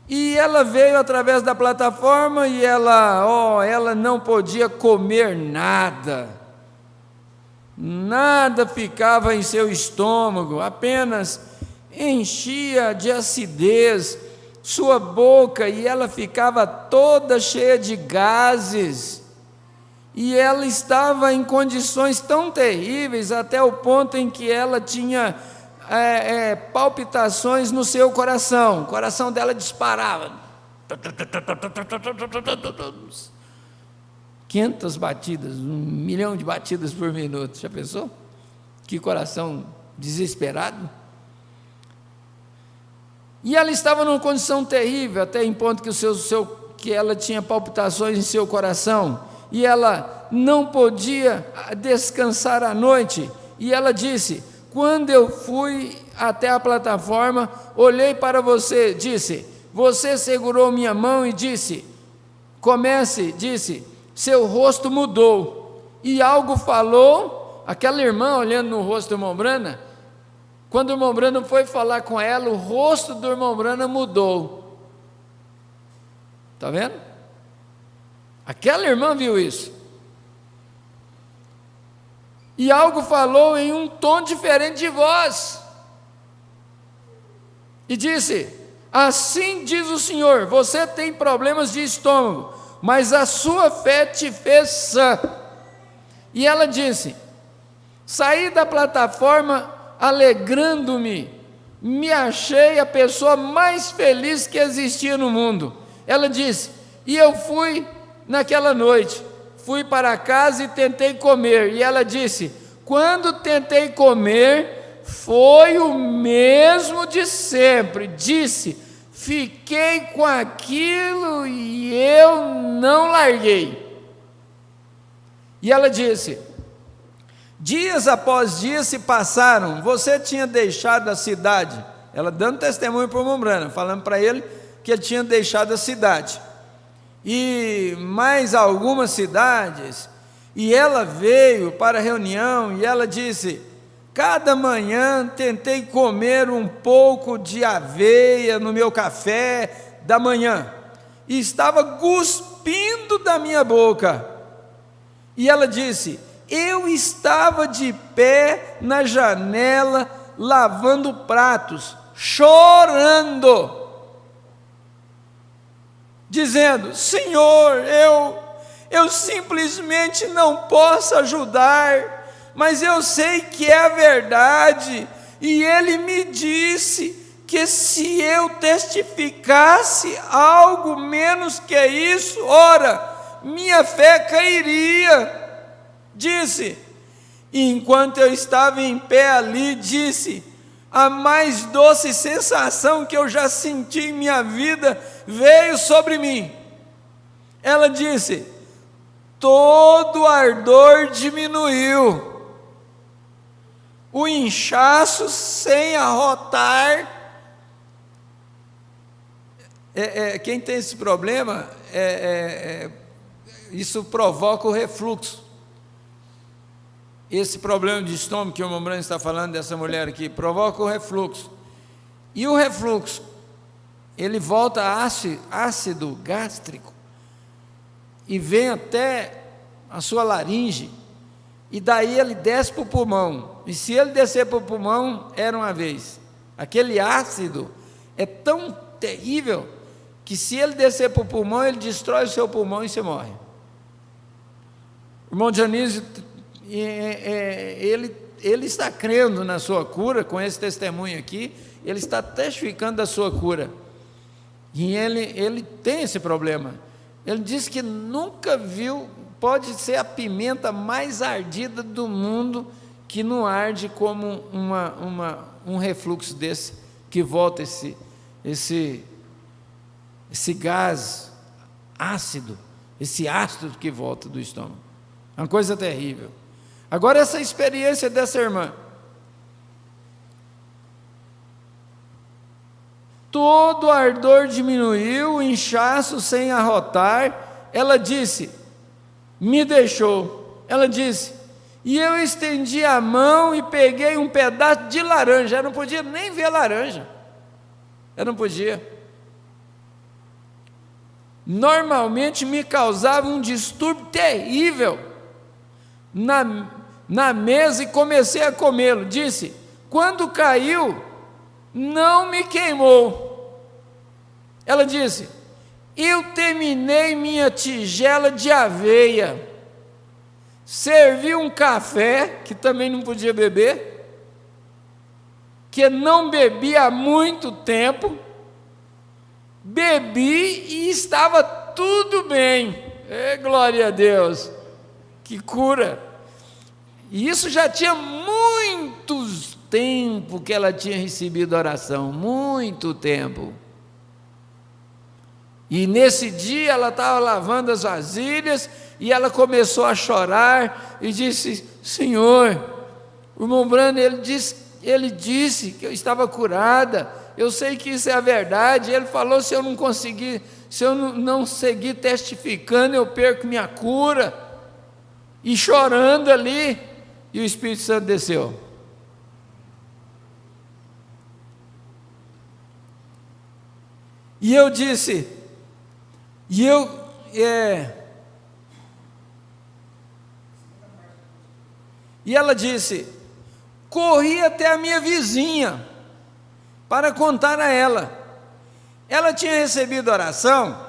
Speaker 6: e ela veio através da plataforma, e ela não podia comer nada ficava em seu estômago, apenas enchia de acidez sua boca, e ela ficava toda cheia de gases, e ela estava em condições tão terríveis, até o ponto em que ela tinha palpitações no seu coração, o coração dela disparava, 500 batidas, 1 milhão de batidas por minuto. Já pensou? Que coração desesperado. E ela estava numa condição terrível, até em ponto que ela tinha palpitações em seu coração, e ela não podia descansar à noite. E ela disse: quando eu fui até a plataforma, olhei para você, disse, você segurou minha mão e disse, seu rosto mudou. E algo falou, aquela irmã olhando no rosto do irmão Branham, quando o irmão Branham foi falar com ela, o rosto do irmão Branham mudou. Está vendo? Aquela irmã viu isso. E algo falou em um tom diferente de voz. E disse: assim diz o Senhor, você tem problemas de estômago, mas a sua fé te fez sã. E ela disse: saí da plataforma alegrando-me, me achei a pessoa mais feliz que existia no mundo. Ela disse: e eu fui naquela noite, fui para casa e tentei comer. E ela disse: quando tentei comer, foi o mesmo de sempre. Disse: fiquei com aquilo e eu não larguei. E ela disse: dias após dias se passaram, você tinha deixado a cidade. Ela dando testemunho para o irmão Branham, falando para ele que ele tinha deixado a cidade. E mais algumas cidades, e ela veio para a reunião, e ela disse: cada manhã tentei comer um pouco de aveia no meu café da manhã, e estava cuspindo da minha boca. E ela disse: eu estava de pé na janela, lavando pratos, chorando, dizendo: Senhor, eu simplesmente não posso ajudar, mas eu sei que é a verdade, e Ele me disse que se eu testificasse algo menos que isso, ora, minha fé cairia. Disse, e enquanto eu estava em pé ali, disse: a mais doce sensação que eu já senti em minha vida veio sobre mim. Ela disse: todo o ardor diminuiu, o inchaço sem arrotar. Quem tem esse problema, isso provoca o refluxo. Esse problema de estômago que o irmão Branham está falando dessa mulher aqui, provoca o refluxo. E o refluxo, ele volta ácido gástrico, e vem até a sua laringe, e daí ele desce para o pulmão. E se ele descer para o pulmão, era uma vez. Aquele ácido é tão terrível, que se ele descer para o pulmão, ele destrói o seu pulmão e você morre. O irmão Dionísio, ele está crendo na sua cura, com esse testemunho aqui, ele está testificando da sua cura, e ele tem esse problema. Ele diz que nunca viu, pode ser a pimenta mais ardida do mundo, que não arde como um refluxo desse, que volta esse gás ácido, esse ácido que volta do estômago. É uma coisa terrível. Agora, essa experiência dessa irmã, todo o ardor diminuiu, o inchaço sem arrotar. Ela disse: me deixou. Ela disse: e eu estendi a mão e peguei um pedaço de laranja. Eu não podia nem ver laranja, eu não podia. Normalmente me causava um distúrbio terrível na mesa, e comecei a comê-lo. Disse: quando caiu, não me queimou. Ela disse: eu terminei minha tigela de aveia, servi um café, que também não podia beber, que não bebi há muito tempo, bebi e estava tudo bem. Glória a Deus, que cura! E isso já tinha muito tempo que ela tinha recebido a oração, muito tempo. E nesse dia ela estava lavando as vasilhas e ela começou a chorar e disse: Senhor, o irmão Brando, ele disse que eu estava curada, eu sei que isso é a verdade. Ele falou: se eu não conseguir, se eu não seguir testificando, eu perco minha cura. E chorando ali, e o Espírito Santo desceu. E eu disse, e ela disse: corri até a minha vizinha para contar a ela. Ela tinha recebido oração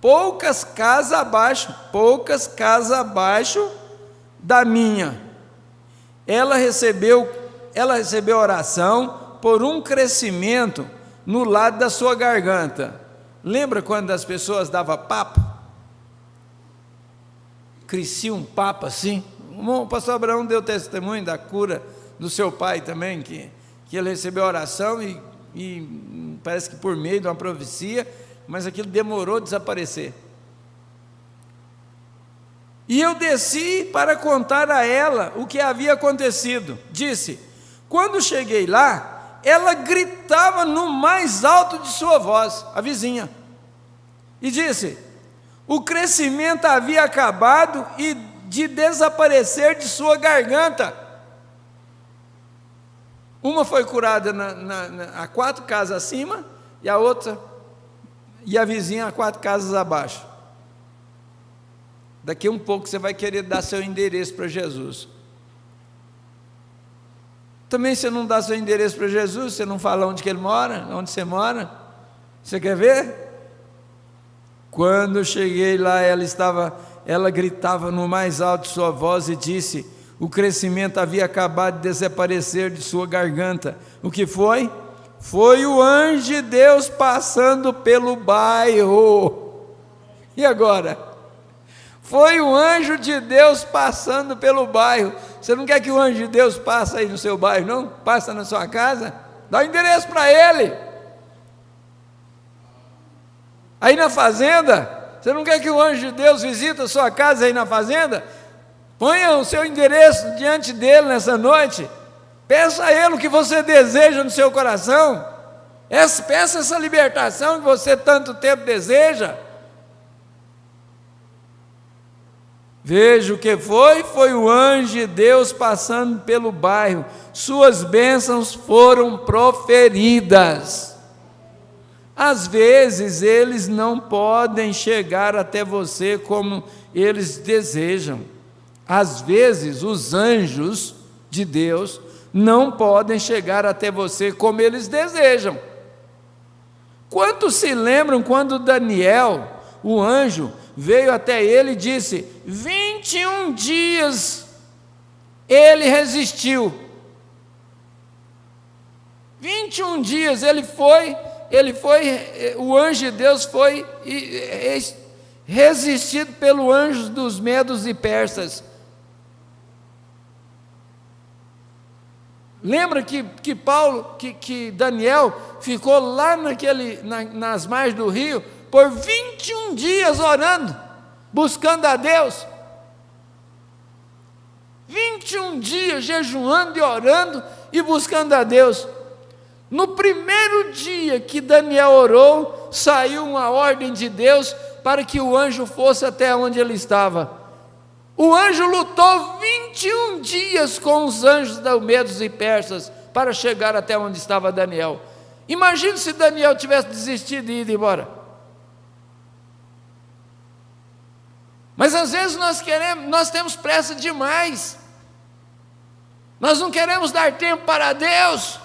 Speaker 6: poucas casas abaixo da minha. Ela recebeu oração por um crescimento no lado da sua garganta. Lembra quando as pessoas davam papo? Crescia um papo assim. O pastor Abraão deu testemunho da cura do seu pai também, que ele recebeu oração e parece que por meio de uma profecia, mas aquilo demorou a desaparecer. E eu desci para contar a ela o que havia acontecido. Disse: quando cheguei lá, ela gritava no mais alto de sua voz, a vizinha, e disse: o crescimento havia acabado e de desaparecer de sua garganta. Uma foi curada a 4 casas acima, e a vizinha a 4 casas abaixo. Daqui a um pouco você vai querer dar seu endereço para Jesus. Também você não dá seu endereço para Jesus, você não fala onde que ele mora, onde você mora. Você quer ver? Quando eu cheguei lá, ela gritava no mais alto de sua voz e disse: o crescimento havia acabado de desaparecer de sua garganta. O que foi? Foi o anjo de Deus passando pelo bairro. E agora? Foi o anjo de Deus passando pelo bairro. Você não quer que o anjo de Deus passe aí no seu bairro, não? Passa na sua casa? Dá o endereço para ele. Aí na fazenda, você não quer que o anjo de Deus visite a sua casa aí na fazenda? Ponha o seu endereço diante dele nessa noite. Peça a ele o que você deseja no seu coração. Peça essa libertação que você tanto tempo deseja. Veja o que foi o anjo de Deus passando pelo bairro. Suas bênçãos foram proferidas. Às vezes eles não podem chegar até você como eles desejam. Às vezes os anjos de Deus não podem chegar até você como eles desejam. Quantos se lembram quando Daniel, o anjo, veio até ele e disse: 21 dias ele resistiu. 21 dias o anjo de Deus foi resistido pelo anjo dos medos e persas. Lembra que Daniel ficou lá nas margens do rio por 21 dias orando, buscando a Deus. 21 dias jejuando e orando e buscando a Deus. No primeiro dia que Daniel orou, saiu uma ordem de Deus para que o anjo fosse até onde ele estava. O anjo lutou 21 dias com os anjos da Medos e Persas para chegar até onde estava Daniel. Imagine se Daniel tivesse desistido e ido embora. Mas às vezes nós temos pressa demais. Nós não queremos dar tempo para Deus.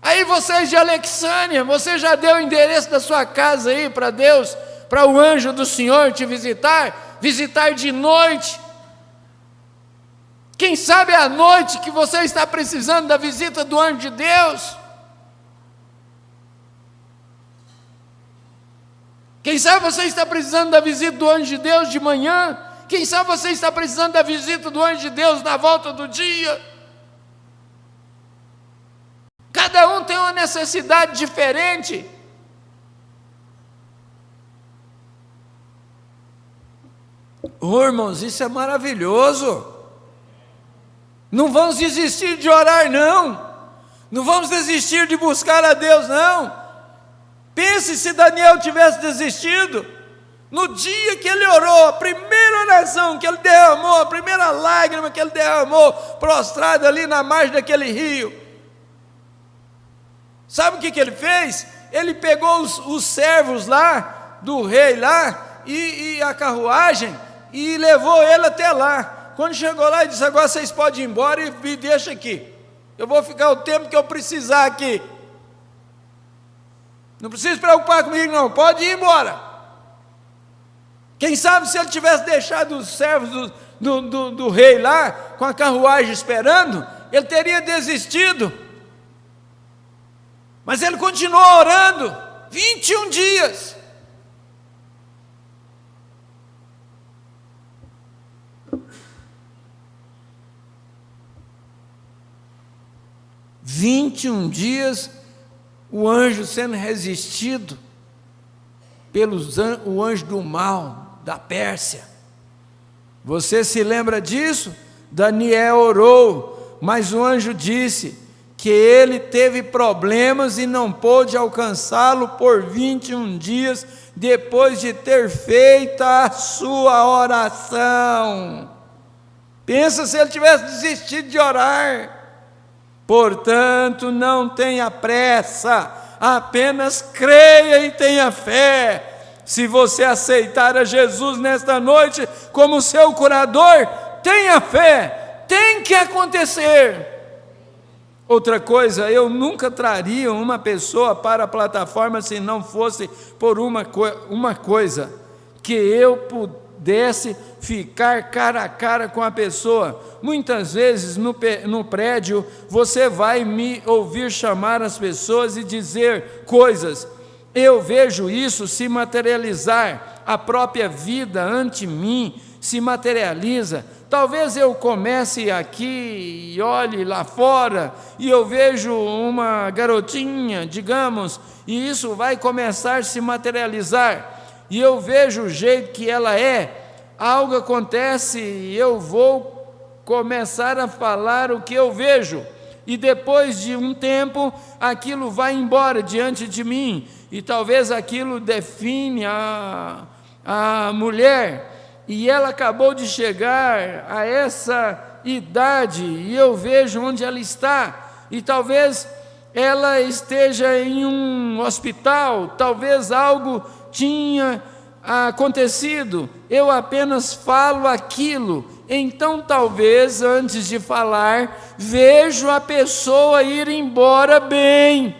Speaker 6: Aí vocês de Alexânia, você já deu o endereço da sua casa aí para Deus, para o anjo do Senhor te visitar de noite. Quem sabe é a noite que você está precisando da visita do anjo de Deus. Quem sabe você está precisando da visita do anjo de Deus de manhã, Quem sabe você está precisando da visita do anjo de Deus na volta do dia. Cada um tem uma necessidade diferente. Oh, irmãos, isso é maravilhoso. Não vamos desistir de orar, não. Não vamos desistir de buscar a Deus, não. Pense se Daniel tivesse desistido. No dia que ele orou, a primeira oração que ele derramou, a primeira lágrima que ele derramou, prostrado ali na margem daquele rio. Sabe o que ele fez? Ele pegou os servos lá, do rei lá, e a carruagem, e levou ele até lá. Quando chegou lá, ele disse: agora vocês podem ir embora e me deixa aqui. Eu vou ficar o tempo que eu precisar aqui. Não precisa se preocupar comigo, não. Pode ir embora. Quem sabe se ele tivesse deixado os servos do rei lá, com a carruagem esperando, ele teria desistido. Mas ele continuou orando 21 dias. dias, o anjo sendo resistido o anjo do mal da Pérsia. Você se lembra disso? Daniel orou, mas o anjo disse que ele teve problemas e não pôde alcançá-lo por 21 dias, depois de ter feito a sua oração. Pensa se ele tivesse desistido de orar. Portanto, não tenha pressa, apenas creia e tenha fé. Se você aceitar a Jesus nesta noite como seu curador, tenha fé, tem que acontecer. Outra coisa, eu nunca traria uma pessoa para a plataforma se não fosse por uma coisa, que eu pudesse ficar cara a cara com a pessoa. Muitas vezes no prédio você vai me ouvir chamar as pessoas e dizer coisas. Eu vejo isso se materializar, a própria vida ante mim se materializa. Talvez eu comece aqui e olhe lá fora e eu vejo uma garotinha, digamos, e isso vai começar a se materializar. E eu vejo o jeito que ela é, algo acontece e eu vou começar a falar o que eu vejo. E depois de um tempo, aquilo vai embora diante de mim. E talvez aquilo define a mulher. E ela acabou de chegar a essa idade, e eu vejo onde ela está, e talvez ela esteja em um hospital, talvez algo tinha acontecido, eu apenas falo aquilo, então talvez antes de falar, vejo a pessoa ir embora bem.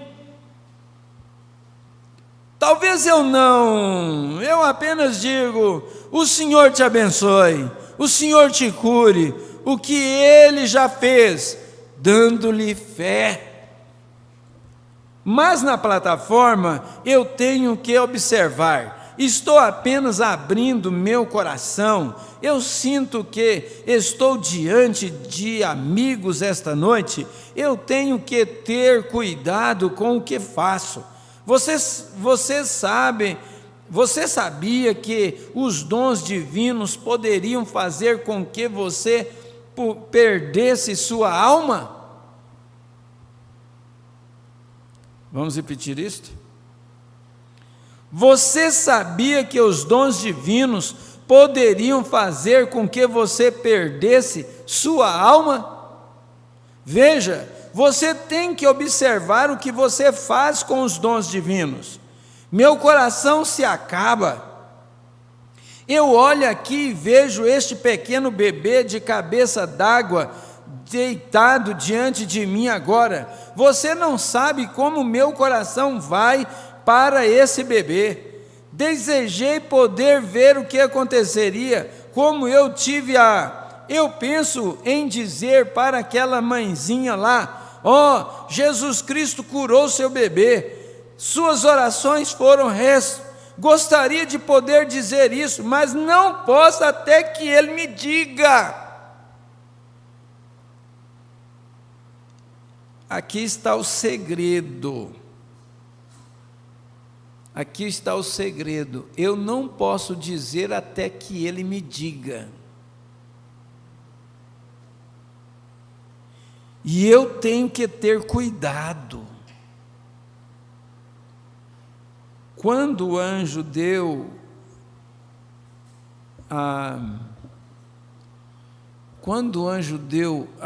Speaker 6: Talvez eu apenas digo: o Senhor te abençoe, o Senhor te cure, o que Ele já fez, dando-lhe fé. Mas na plataforma eu tenho que observar, estou apenas abrindo meu coração, eu sinto que estou diante de amigos esta noite, eu tenho que ter cuidado com o que faço. Você sabia que os dons divinos poderiam fazer com que você perdesse sua alma? Vamos repetir isto? Você sabia que os dons divinos poderiam fazer com que você perdesse sua alma? Veja, você tem que observar o que você faz com os dons divinos. Meu coração se acaba. Eu olho aqui e vejo este pequeno bebê de cabeça d'água deitado diante de mim agora. Você não sabe como meu coração vai para esse bebê. Desejei poder ver o que aconteceria, como eu tive Eu penso em dizer para aquela mãezinha lá: Jesus Cristo curou seu bebê, suas orações foram gostaria de poder dizer isso, mas não posso até que Ele me diga. Aqui está o segredo. Aqui está o segredo. Eu não posso dizer até que Ele me diga. E eu tenho que ter cuidado. Quando o anjo deu a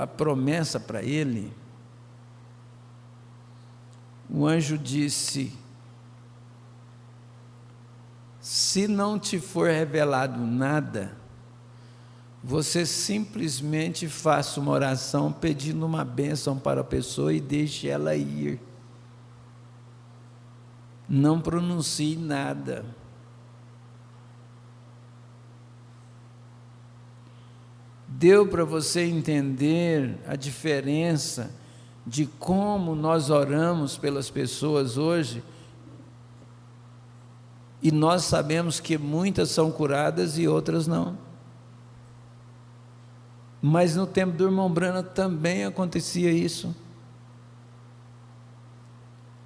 Speaker 6: promessa para ele, o anjo disse: se não te for revelado nada, você simplesmente faça uma oração pedindo uma bênção para a pessoa e deixe ela ir. Não pronuncie nada. Deu para você entender a diferença de como nós oramos pelas pessoas hoje? E nós sabemos que muitas são curadas e outras não. Mas no tempo do irmão Branham também acontecia isso.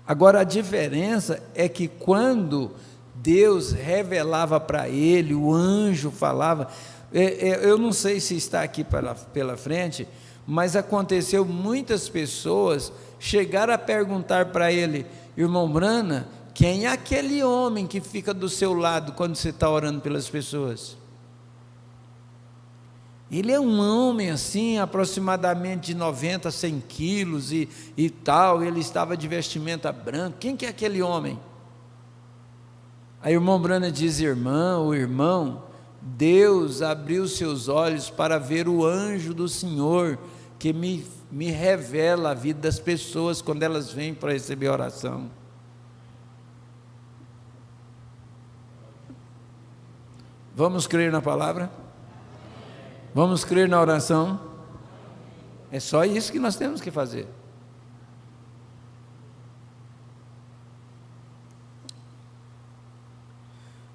Speaker 6: Agora a diferença é que quando Deus revelava para ele, o anjo falava, eu não sei se está aqui pela frente, mas aconteceu muitas pessoas chegaram a perguntar para ele: irmão Branham, quem é aquele homem que fica do seu lado quando você está orando pelas pessoas? Ele é um homem assim, aproximadamente de 90 a 100 quilos e tal, ele estava de vestimenta branca. Quem que é aquele homem? Aí o irmão Branham diz: irmão, Deus abriu seus olhos para ver o anjo do Senhor, que me revela a vida das pessoas quando elas vêm para receber oração. Vamos crer na palavra? Vamos crer na oração? É só isso que nós temos que fazer.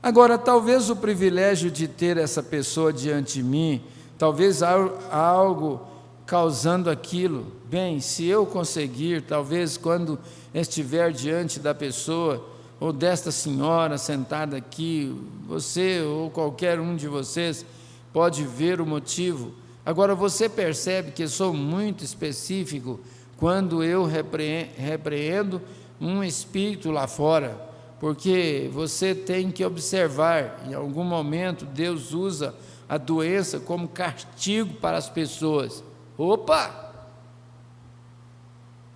Speaker 6: Agora, talvez o privilégio de ter essa pessoa diante de mim, talvez há algo causando aquilo. Bem, se eu conseguir, talvez quando estiver diante da pessoa, ou desta senhora sentada aqui, você ou qualquer um de vocês pode ver o motivo. Agora você percebe que eu sou muito específico quando eu repreendo um espírito lá fora, porque você tem que observar, em algum momento Deus usa a doença como castigo para as pessoas. Opa!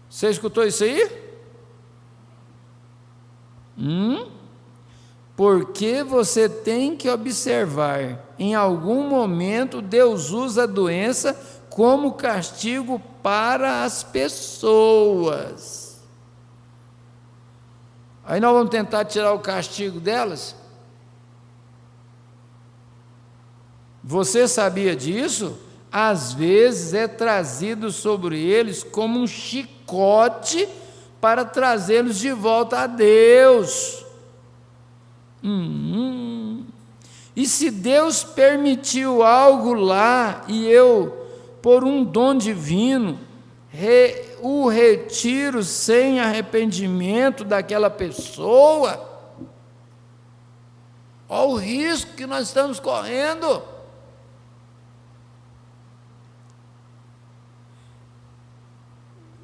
Speaker 6: Você escutou isso aí? Porque você tem que observar, em algum momento Deus usa a doença como castigo para as pessoas. Aí nós vamos tentar tirar o castigo delas? Você sabia disso? Às vezes é trazido sobre eles como um chicote para trazê-los de volta a Deus. E se Deus permitiu algo lá e eu, por um dom divino, o retiro sem arrependimento daquela pessoa, olha o risco que nós estamos correndo.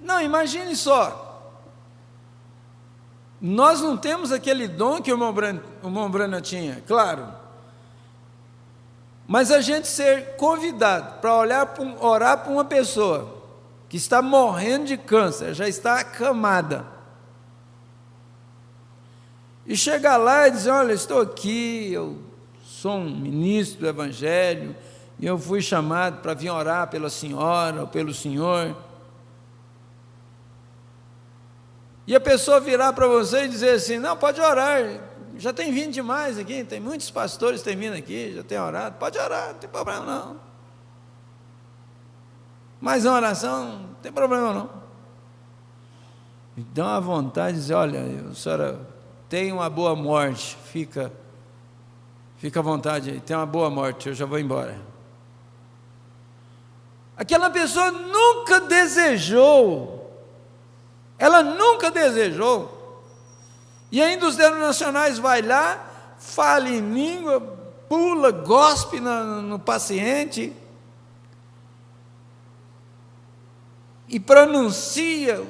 Speaker 6: Não, imagine só. Nós não temos aquele dom que o irmão Branham tinha, claro. Mas a gente ser convidado para orar para uma pessoa que está morrendo de câncer, já está acamada, e chegar lá e dizer: olha, estou aqui, eu sou um ministro do Evangelho, e eu fui chamado para vir orar pela senhora ou pelo senhor. E a pessoa virar para você e dizer assim: não, pode orar, já tem vindo demais aqui, tem muitos pastores que têm vindo aqui, já tem orado, pode orar, não tem problema não. Mais uma oração, não tem problema não. Me dá uma vontade de dizer: olha, a senhora tenha uma boa morte, fica à vontade aí, tenha uma boa morte, eu já vou embora. Aquela pessoa nunca desejou, ela nunca desejou, e ainda os denominacionais vai lá, fala em língua, pula, gospe no paciente, e pronuncia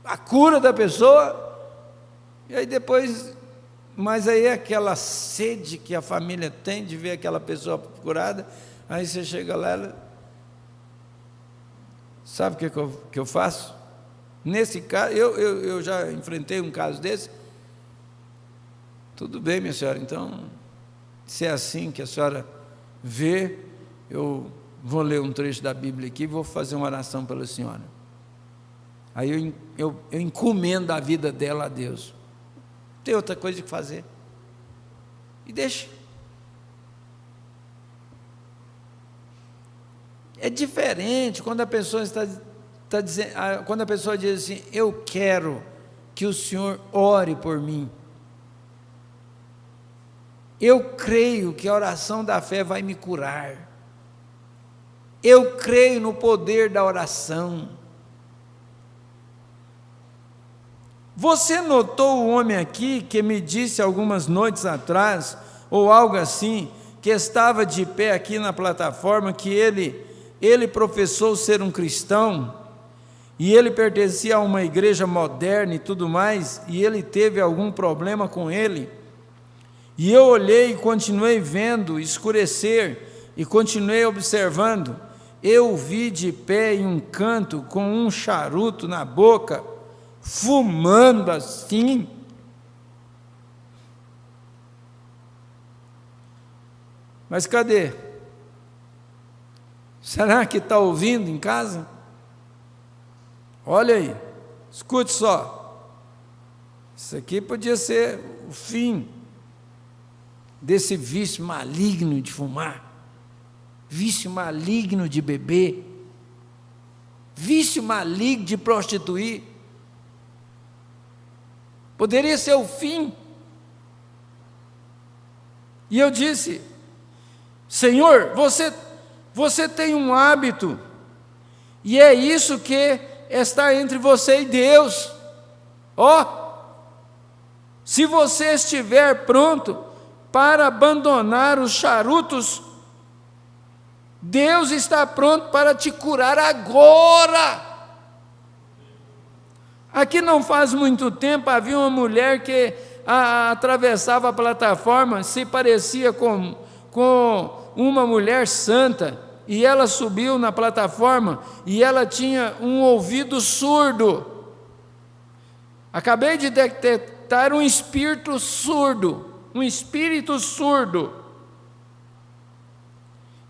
Speaker 6: a cura da pessoa, e aí depois, mas aí é aquela sede que a família tem de ver aquela pessoa curada, aí você chega lá, sabe o que eu faço? Nesse caso, eu já enfrentei um caso desse. Tudo bem, minha senhora, então, se é assim que a senhora vê, eu vou ler um trecho da Bíblia aqui e vou fazer uma oração pela senhora. Aí eu encomendo a vida dela a Deus. Não tem outra coisa que fazer. E deixa. É diferente quando a pessoa está dizendo, quando a pessoa diz assim, eu quero que o Senhor ore por mim. Eu creio que a oração da fé vai me curar. Eu creio no poder da oração. Você notou o homem aqui que me disse algumas noites atrás, ou algo assim, que estava de pé aqui na plataforma, que ele professou ser um cristão, e ele pertencia a uma igreja moderna e tudo mais, e ele teve algum problema com ele, e eu olhei e continuei vendo escurecer, e continuei observando, eu vi de pé em um canto, com um charuto na boca, fumando assim, mas cadê? Será que está ouvindo em casa? Olha aí, escute só, isso aqui podia ser o fim desse vício maligno de fumar, vício maligno de beber, vício maligno de prostituir, poderia ser o fim. E eu disse, Senhor, você tem um hábito, e é isso que está entre você e Deus. Se você estiver pronto para abandonar os charutos, Deus está pronto para te curar agora. Aqui não faz muito tempo havia uma mulher que atravessava a plataforma, se parecia com uma mulher santa, e ela subiu na plataforma e ela tinha um ouvido surdo. Acabei de detectar um espírito surdo,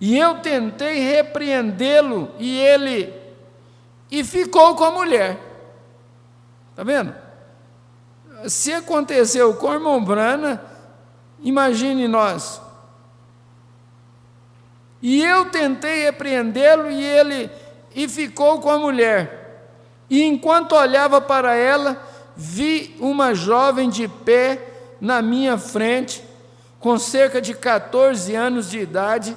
Speaker 6: e eu tentei repreendê-lo, e ficou com a mulher. Está vendo? Se aconteceu com a irmã Brana, imagine nós. E eu tentei repreendê-lo, e ficou com a mulher. E enquanto olhava para ela, vi uma jovem de pé na minha frente, com cerca de 14 anos de idade,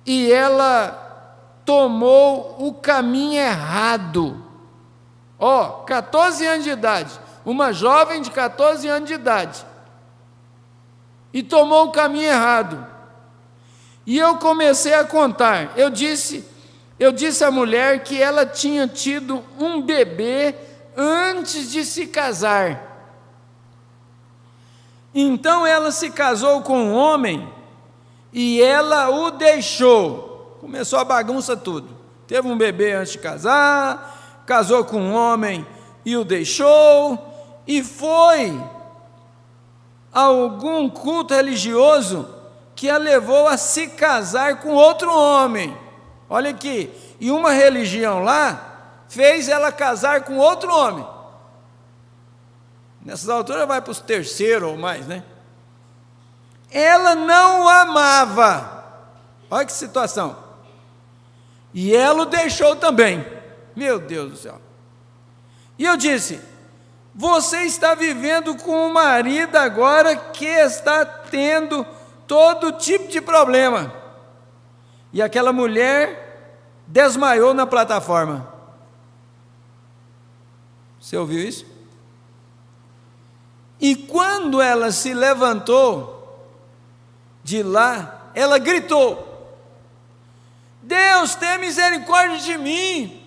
Speaker 6: e ela tomou o caminho errado. 14 anos de idade, uma jovem de 14 anos de idade, e tomou o caminho errado. E eu comecei a contar, eu disse à mulher que ela tinha tido um bebê antes de se casar. Então ela se casou com um homem, e ela o deixou. Começou a bagunça tudo. Teve um bebê antes de casar, casou com um homem e o deixou, e foi a algum culto religioso que a levou a se casar com outro homem. Olha aqui, e uma religião lá fez ela casar com outro homem. Nessas alturas vai para os terceiros ou mais, né? Ela não o amava. Olha que situação. E ela o deixou também. Meu Deus do céu. E eu disse, Você está vivendo com um marido agora que está tendo todo tipo de problema. E aquela mulher desmaiou na plataforma. Você ouviu isso? E quando ela se levantou de lá, ela gritou: Deus, tenha misericórdia de mim.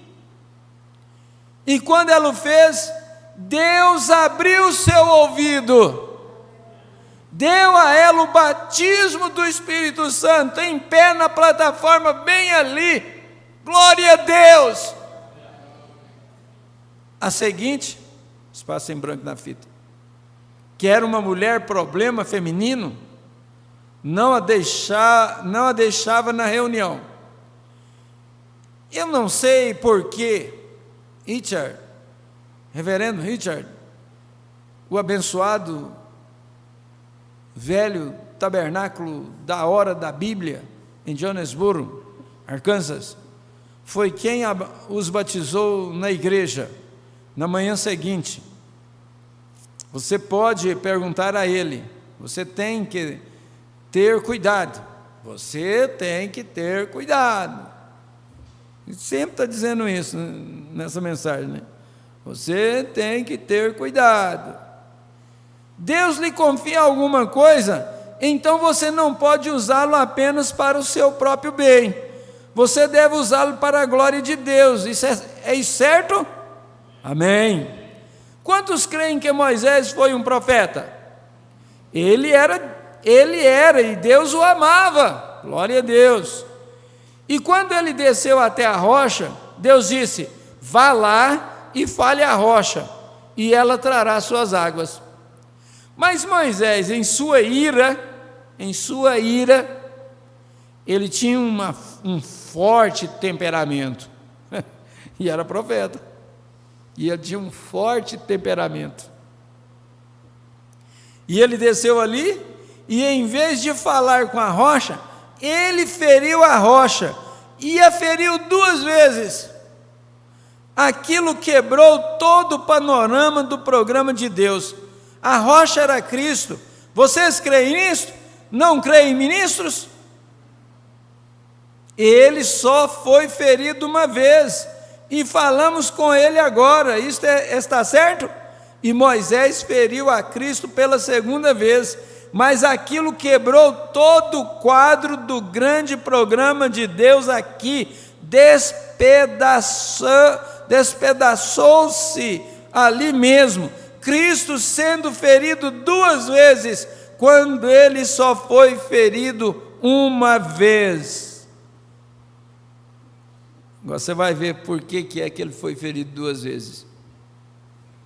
Speaker 6: E quando ela o fez, Deus abriu o seu ouvido, deu a ela o batismo do Espírito Santo, em pé na plataforma, bem ali. Glória a Deus! A seguinte, espaço em branco na fita, que era uma mulher problema feminino, não a deixava na reunião. Eu não sei porquê Reverendo Richard, o abençoado velho tabernáculo da hora da Bíblia, em Jonesboro, Arkansas, foi quem os batizou na igreja, na manhã seguinte. Você pode perguntar a ele, você tem que ter cuidado, você tem que ter cuidado. Ele sempre está dizendo isso nessa mensagem, né? Você tem que ter cuidado. Deus lhe confia alguma coisa, então você não pode usá-lo apenas para o seu próprio bem. Você deve usá-lo para a glória de Deus. Isso é certo? Amém. Quantos creem que Moisés foi um profeta? Ele era e Deus o amava. Glória a Deus. E quando ele desceu até a rocha, Deus disse: vá lá e fale à rocha, e ela trará suas águas. Mas Moisés, em sua ira, ele tinha um forte temperamento, e era profeta, e ele tinha um forte temperamento, e ele desceu ali, e em vez de falar com a rocha, ele feriu a rocha, e a feriu 2 vezes. Aquilo quebrou todo o panorama do programa de Deus. A rocha era Cristo. Vocês creem nisso? Não creem, ministros? Ele só foi ferido uma vez, e falamos com ele agora. Isso está certo? E Moisés feriu a Cristo pela 2ª vez, mas aquilo quebrou todo o quadro do grande programa de Deus aqui, despedaçou-se ali mesmo, Cristo sendo ferido 2 vezes, quando ele só foi ferido uma vez. Agora você vai ver por que é que ele foi ferido 2 vezes.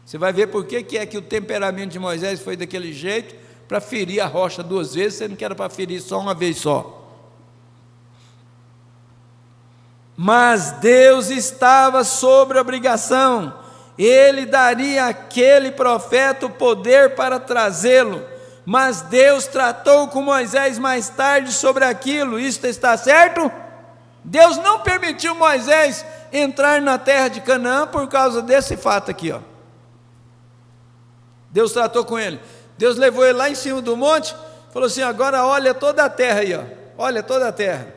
Speaker 6: Você vai ver por que é que o temperamento de Moisés foi daquele jeito, para ferir a rocha 2 vezes, sendo que era para ferir só uma vez só. Mas Deus estava sobre a obrigação, Ele daria àquele profeta o poder para trazê-lo, mas Deus tratou com Moisés mais tarde sobre aquilo. Isso está certo? Deus não permitiu Moisés entrar na terra de Canaã por causa desse fato aqui, ó. Deus tratou com ele. Deus levou ele lá em cima do monte, falou assim: agora olha toda a terra aí, ó. Olha toda a terra.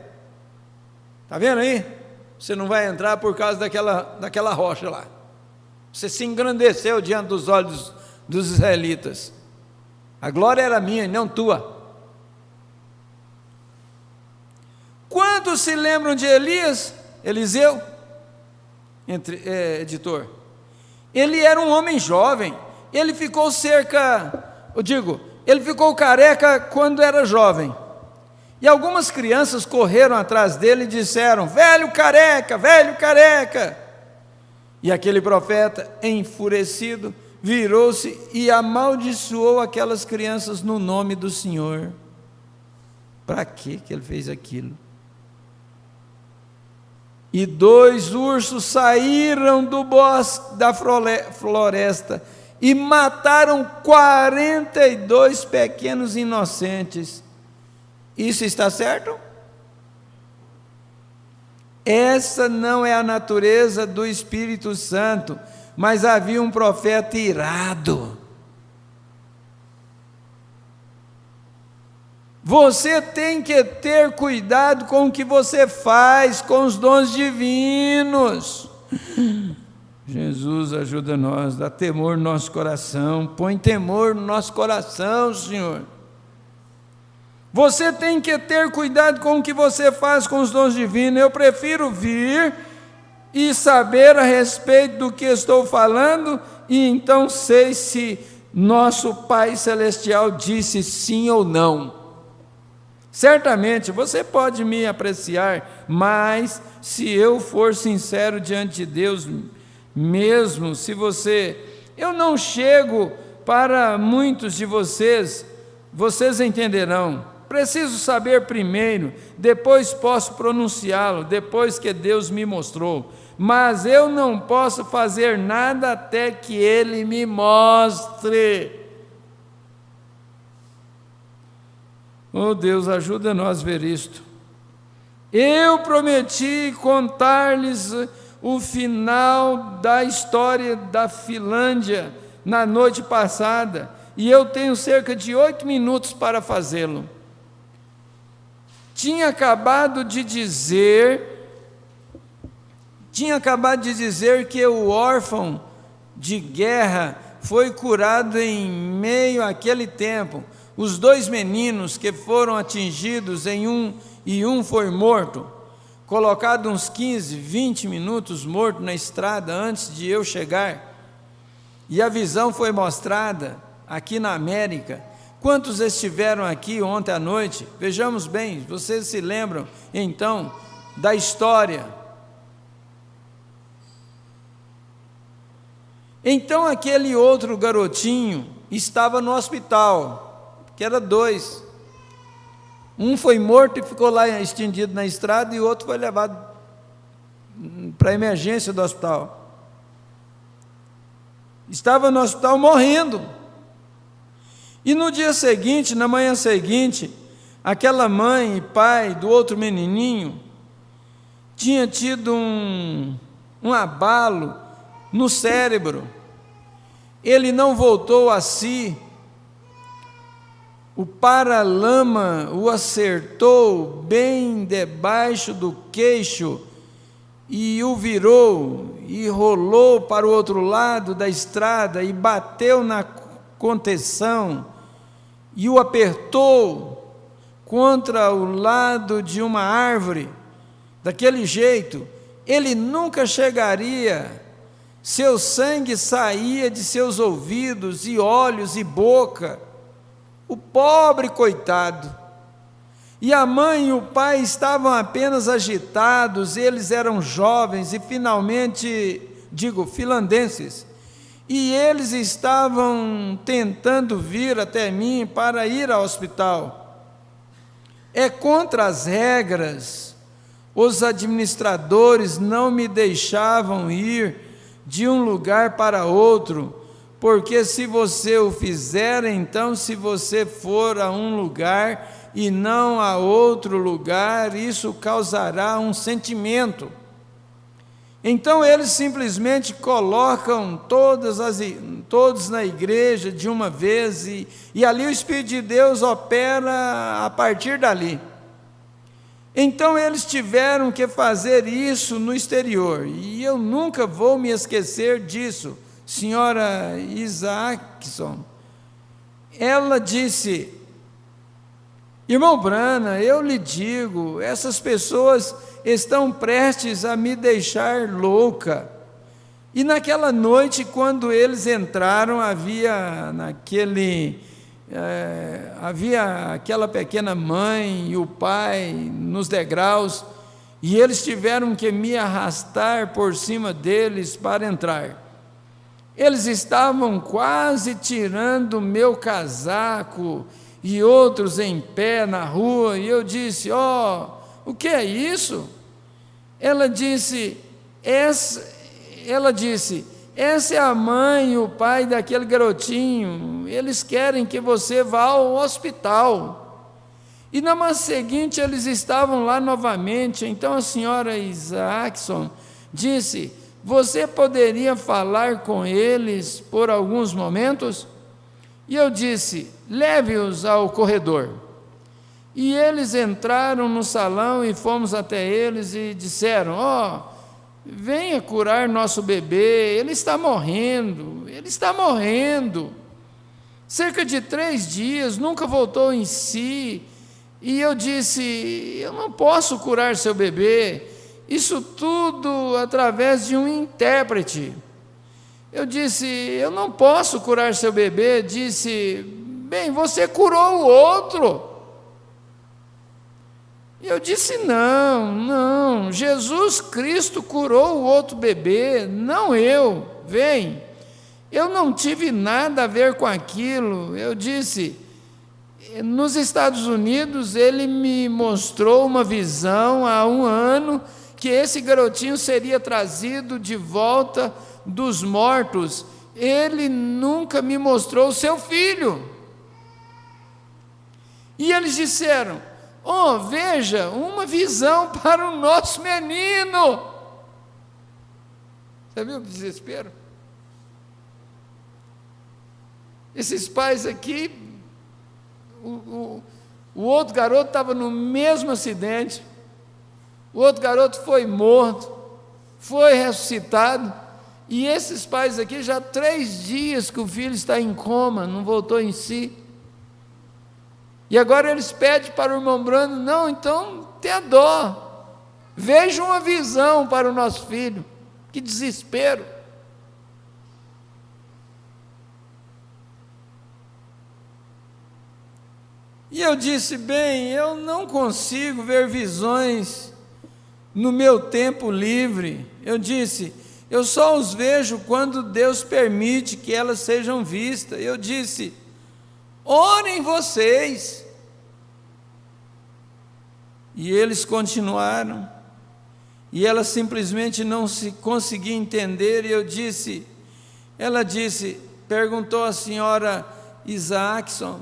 Speaker 6: Está vendo aí? Você não vai entrar por causa daquela rocha lá. Você se engrandeceu diante dos olhos dos israelitas. A glória era minha e não tua. Quantos se lembram de Eliseu? Editor. Ele era um homem jovem. Ele ficou ele ficou careca quando era jovem. E algumas crianças correram atrás dele e disseram: velho careca, velho careca. E aquele profeta, enfurecido, virou-se e amaldiçoou aquelas crianças no nome do Senhor. Para que ele fez aquilo? E 2 ursos saíram do bosque da floresta e mataram 42 pequenos inocentes. Isso está certo? Essa não é a natureza do Espírito Santo. mas havia um profeta irado. Você tem que ter cuidado com o que você faz com os dons divinos. Jesus ajuda nós, dá temor no nosso coração, põe temor no nosso coração, Senhor. Você tem que ter cuidado com o que você faz com os dons divinos. Eu prefiro vir e saber a respeito do que estou falando, e então sei se nosso Pai Celestial disse sim ou não. Certamente você pode me apreciar, mas se eu for sincero diante de Deus, mesmo se eu não chego para muitos de vocês entenderão. Preciso saber primeiro, depois posso pronunciá-lo, depois que Deus me mostrou. Mas eu não posso fazer nada até que Ele me mostre. Oh Deus, ajuda nós a ver isto. Eu prometi contar-lhes o final da história da Finlândia na noite passada, e eu tenho cerca de 8 minutos para fazê-lo. Tinha acabado de dizer que o órfão de guerra foi curado em meio àquele tempo. Os 2 meninos que foram atingidos e um foi morto, colocado uns 15, 20 minutos morto na estrada antes de eu chegar. E a visão foi mostrada aqui na América. Quantos estiveram aqui ontem à noite? Vejamos bem, vocês se lembram então da história. Então aquele outro garotinho estava no hospital, que era 2. Um foi morto e ficou lá estendido na estrada, e o outro foi levado para a emergência do hospital. Estava no hospital morrendo. E no dia seguinte, na manhã seguinte, aquela mãe e pai do outro menininho tinha tido um abalo no cérebro. Ele não voltou a si. O paralama o acertou bem debaixo do queixo e o virou e rolou para o outro lado da estrada e bateu na contenção e o apertou contra o lado de uma árvore. Daquele jeito, ele nunca chegaria. Seu sangue saía de seus ouvidos e olhos e boca. O pobre coitado. E a mãe e o pai estavam apenas agitados, eles eram jovens e finlandeses, e eles estavam tentando vir até mim para ir ao hospital. É contra as regras, os administradores não me deixavam ir de um lugar para outro, porque se você o fizer, então se você for a um lugar e não a outro lugar, isso causará um sentimento. Então eles simplesmente colocam todos na igreja de uma vez, e ali o Espírito de Deus opera a partir dali. Então eles tiveram que fazer isso no exterior, e eu nunca vou me esquecer disso. Senhora Isaacson, ela disse: irmão Brana, eu lhe digo, essas pessoas estão prestes a me deixar louca. E naquela noite, quando eles entraram, havia aquela pequena mãe e o pai nos degraus, e eles tiveram que me arrastar por cima deles para entrar. Eles estavam quase tirando meu casaco e outros em pé na rua, e eu disse: o que é isso? Ela disse, essa é a mãe e o pai daquele garotinho, eles querem que você vá ao hospital. E na manhã seguinte eles estavam lá novamente. Então a senhora Isaacson disse: você poderia falar com eles por alguns momentos? E eu disse: leve-os ao corredor. E eles entraram no salão e fomos até eles e disseram: venha curar nosso bebê, ele está morrendo, ele está morrendo. Cerca de 3 dias, nunca voltou em si. E eu disse: eu não posso curar seu bebê, isso tudo através de um intérprete. Eu disse: eu não posso curar seu bebê. Disse: bem, você curou o outro. E eu disse: não, Jesus Cristo curou o outro bebê, não eu, vem. Eu não tive nada a ver com aquilo. Eu disse: nos Estados Unidos ele me mostrou uma visão há 1 ano, que esse garotinho seria trazido de volta dos mortos. Ele nunca me mostrou o seu filho. E eles disseram: veja, uma visão para o nosso menino. Você viu o desespero? Esses pais aqui, o outro garoto estava no mesmo acidente, o outro garoto foi morto, foi ressuscitado, e esses pais aqui já 3 dias que o filho está em coma, não voltou em si. E agora eles pedem para o irmão Brando: não, então tenha dó, veja uma visão para o nosso filho. Que desespero! E eu disse: bem, eu não consigo ver visões no meu tempo livre. Eu disse: eu só os vejo quando Deus permite que elas sejam vistas. Eu disse: orem vocês. E eles continuaram, e ela simplesmente não se conseguia entender. E eu disse, ela disse, perguntou a senhora Isaacson: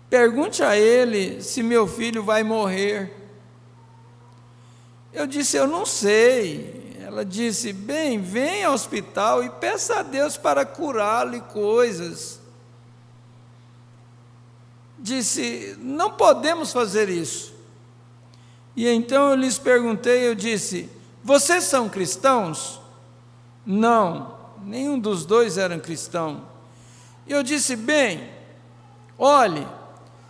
Speaker 6: pergunte a ele se meu filho vai morrer. Eu disse: eu não sei. Ela disse: bem, venha ao hospital e peça a Deus para curá-lo e coisas. Disse: não podemos fazer isso. E então eu lhes perguntei, eu disse: vocês são cristãos? Não, nenhum dos dois eram cristão. E eu disse: bem, olhe,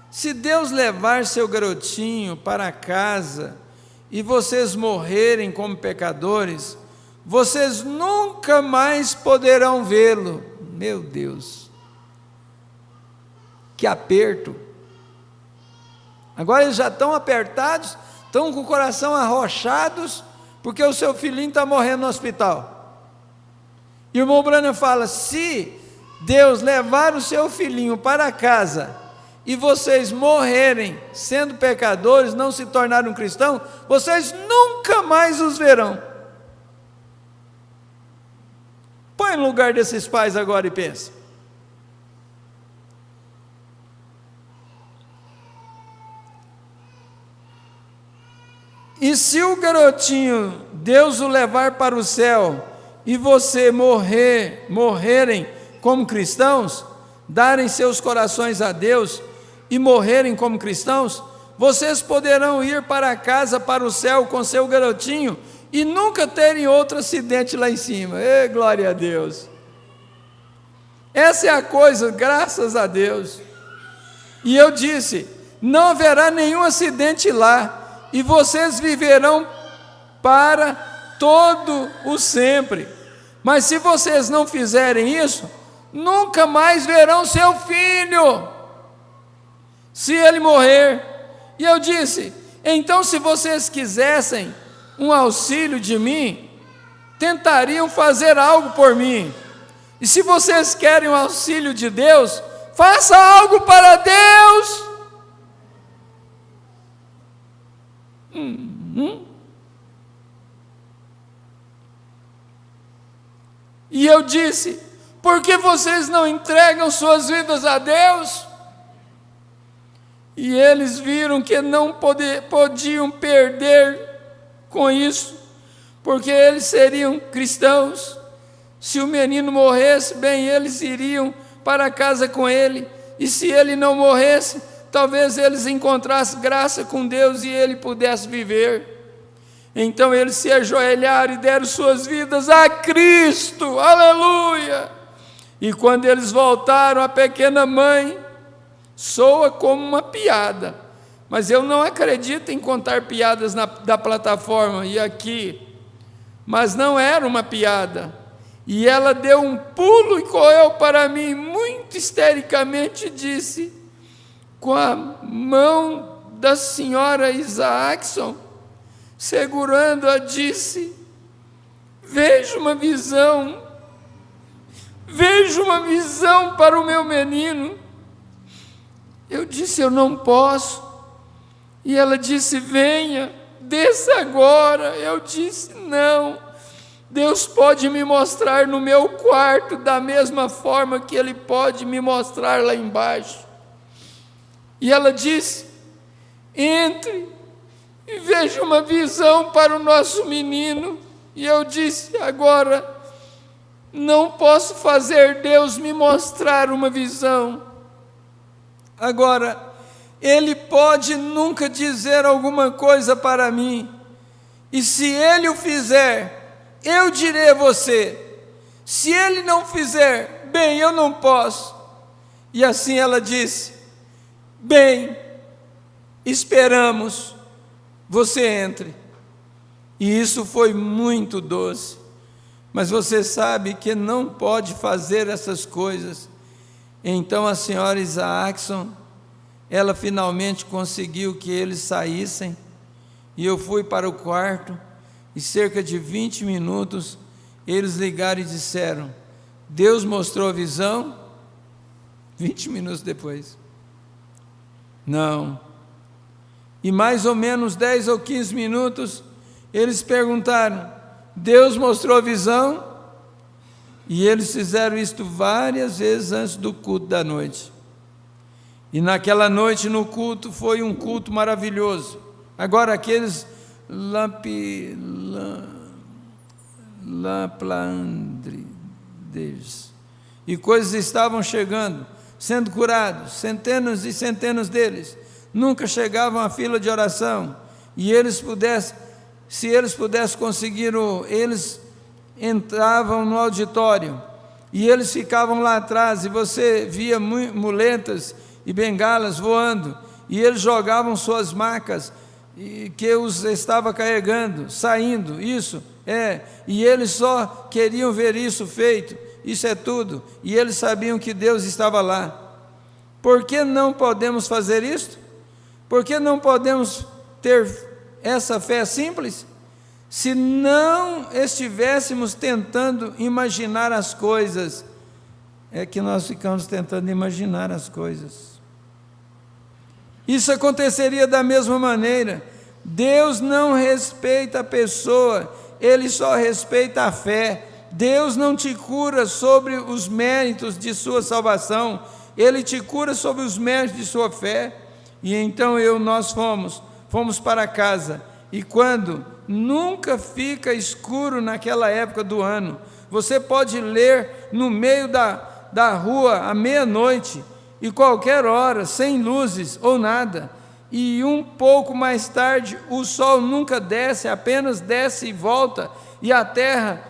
Speaker 6: se Deus levar seu garotinho para casa e vocês morrerem como pecadores, vocês nunca mais poderão vê-lo. Meu Deus, que aperto! Agora eles já estão apertados, estão com o coração arrochados, porque o seu filhinho está morrendo no hospital. E o irmão Branham fala: se Deus levar o seu filhinho para casa e vocês morrerem sendo pecadores, não se tornaram cristãos, vocês nunca mais os verão. Põe no lugar desses pais agora e pensa. E se o garotinho, Deus o levar para o céu, e você morrerem como cristãos, darem seus corações a Deus e morrerem como cristãos, vocês poderão ir para casa, para o céu com seu garotinho e nunca terem outro acidente lá em cima. Ê, glória a Deus! Essa é a coisa, graças a Deus. E eu disse: não haverá nenhum acidente lá, e vocês viverão para todo o sempre. Mas se vocês não fizerem isso, nunca mais verão seu filho, se ele morrer. E eu disse: então, se vocês quisessem um auxílio de mim, tentariam fazer algo por mim. E se vocês querem o auxílio de Deus, faça algo para Deus. E eu disse: por que vocês não entregam suas vidas a Deus? E eles viram que não podiam perder com isso, porque eles seriam cristãos. Se o menino morresse, bem, eles iriam para casa com ele, e se ele não morresse, talvez eles encontrassem graça com Deus e ele pudesse viver. Então eles se ajoelharam e deram suas vidas a Cristo, aleluia! E quando eles voltaram, a pequena mãe, soa como uma piada, mas eu não acredito em contar piadas da plataforma e aqui, mas não era uma piada. E ela deu um pulo e correu para mim, muito histericamente, e disse, com a mão da senhora Isaacson, segurando-a, disse, vejo uma visão para o meu menino. Eu disse, eu não posso. E ela disse, venha, desça agora. Eu disse, não, Deus pode me mostrar no meu quarto da mesma forma que Ele pode me mostrar lá embaixo. E ela disse, entre e veja uma visão para o nosso menino. E eu disse, agora não posso fazer Deus me mostrar uma visão. Agora, Ele pode nunca dizer alguma coisa para mim, e se Ele o fizer, eu direi a você. Se Ele não fizer, bem, eu não posso. E assim ela disse, bem, esperamos, você entre. E isso foi muito doce, mas você sabe que não pode fazer essas coisas. Então a senhora Isaacson, ela finalmente conseguiu que eles saíssem, e eu fui para o quarto, e cerca de 20 minutos, eles ligaram e disseram, Deus mostrou a visão? 20 minutos depois, não. E mais ou menos 10 ou 15 minutos, eles perguntaram, Deus mostrou a visão? E eles fizeram isto várias vezes antes do culto da noite. E naquela noite no culto, foi um culto maravilhoso. Agora aqueles laplandres e coisas estavam chegando, sendo curados, centenas e centenas deles, nunca chegavam à fila de oração, e se eles pudessem conseguir, eles entravam no auditório, e eles ficavam lá atrás, e você via muletas e bengalas voando, e eles jogavam suas macas, que os estava carregando, saindo, e eles só queriam ver isso feito, isso é tudo, e eles sabiam que Deus estava lá. Por que não podemos fazer isto? Por que não podemos ter essa fé simples? Se não estivéssemos tentando imaginar as coisas, é que nós ficamos tentando imaginar as coisas. Isso aconteceria da mesma maneira. Deus não respeita a pessoa, Ele só respeita a fé. Deus não te cura sobre os méritos de sua salvação, Ele te cura sobre os méritos de sua fé. E então nós fomos para casa, e quando nunca fica escuro naquela época do ano, você pode ler no meio da rua à meia-noite, e qualquer hora, sem luzes ou nada, e um pouco mais tarde o sol nunca desce, apenas desce e volta, e a terra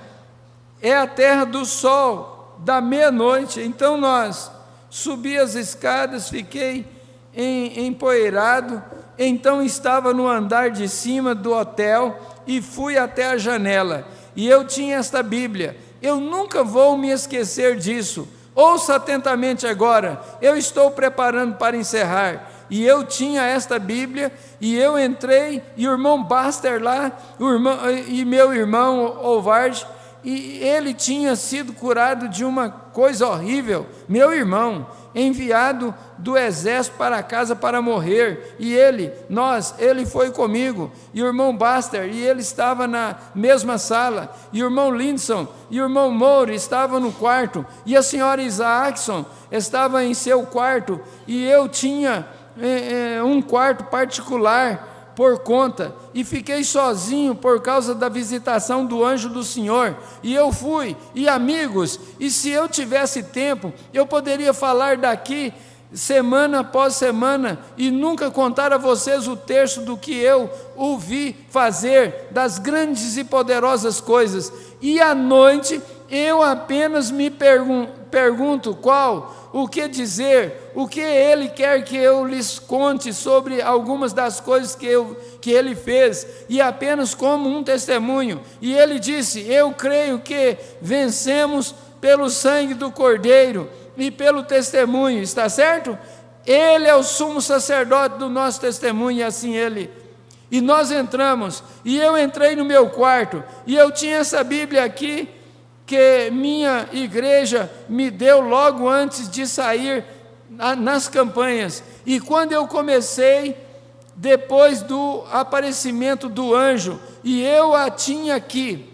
Speaker 6: é a terra do sol, da meia-noite. Então nós subi as escadas, fiquei empoeirado, então estava no andar de cima do hotel, e fui até a janela, e eu tinha esta Bíblia, eu nunca vou me esquecer disso. Ouça atentamente agora, eu estou preparando para encerrar, e eu tinha esta Bíblia, e eu entrei, e o irmão Baster lá, e meu irmão Ovard, e ele tinha sido curado de uma coisa horrível, meu irmão, enviado do exército para casa para morrer, e ele foi comigo, e o irmão Baster, e ele estava na mesma sala, e o irmão Lindson e o irmão Moure estavam no quarto, e a senhora Isaacson estava em seu quarto, e eu tinha um quarto particular por conta e fiquei sozinho por causa da visitação do anjo do Senhor. E eu fui, e amigos, e se eu tivesse tempo, eu poderia falar daqui semana após semana e nunca contar a vocês o terço do que eu ouvi fazer, das grandes e poderosas coisas. E à noite eu apenas me pergunto o que dizer, o que Ele quer que eu lhes conte sobre algumas das coisas que Ele fez, e apenas como um testemunho. E Ele disse: eu creio que vencemos pelo sangue do Cordeiro e pelo testemunho, está certo? Ele é o sumo sacerdote do nosso testemunho, e assim Ele. E nós entramos, e eu entrei no meu quarto, e eu tinha essa Bíblia aqui, que minha igreja me deu logo antes de sair nas campanhas. E quando eu comecei, depois do aparecimento do anjo, e eu a tinha aqui,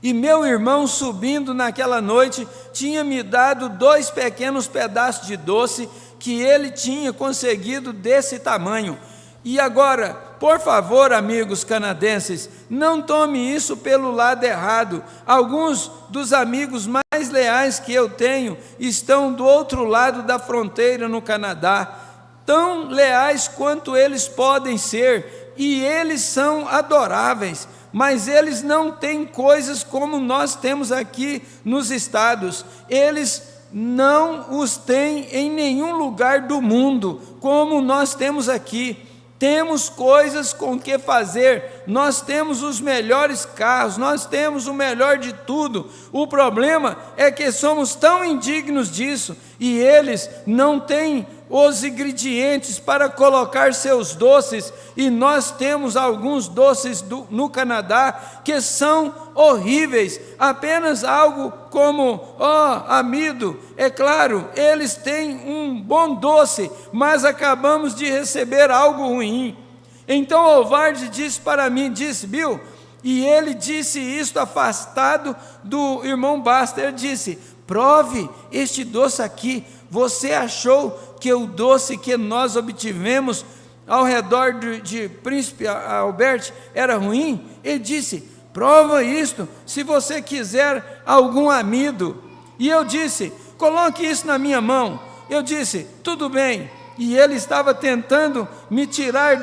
Speaker 6: e meu irmão subindo naquela noite, tinha me dado 2 pequenos pedaços de doce, que ele tinha conseguido desse tamanho. E agora, por favor, amigos canadenses, não tome isso pelo lado errado. Alguns dos amigos mais leais que eu tenho estão do outro lado da fronteira no Canadá, tão leais quanto eles podem ser, e eles são adoráveis, mas eles não têm coisas como nós temos aqui nos Estados. Eles não os têm em nenhum lugar do mundo como nós temos aqui. Temos coisas com que fazer, nós temos os melhores carros, nós temos o melhor de tudo. O problema é que somos tão indignos disso, e eles não têm os ingredientes para colocar seus doces, e nós temos alguns doces no Canadá que são horríveis, apenas algo como amido. É claro, eles têm um bom doce, mas acabamos de receber algo ruim. Então o Ovardi disse para mim, Bill, e ele disse isto afastado do irmão Baster, ele disse: prove este doce aqui. Você achou que o doce que nós obtivemos ao redor de Príncipe Albert era ruim? Ele disse: prova isto, se você quiser algum amido. E eu disse: coloque isso na minha mão. Eu disse: tudo bem. E ele estava tentando me tirar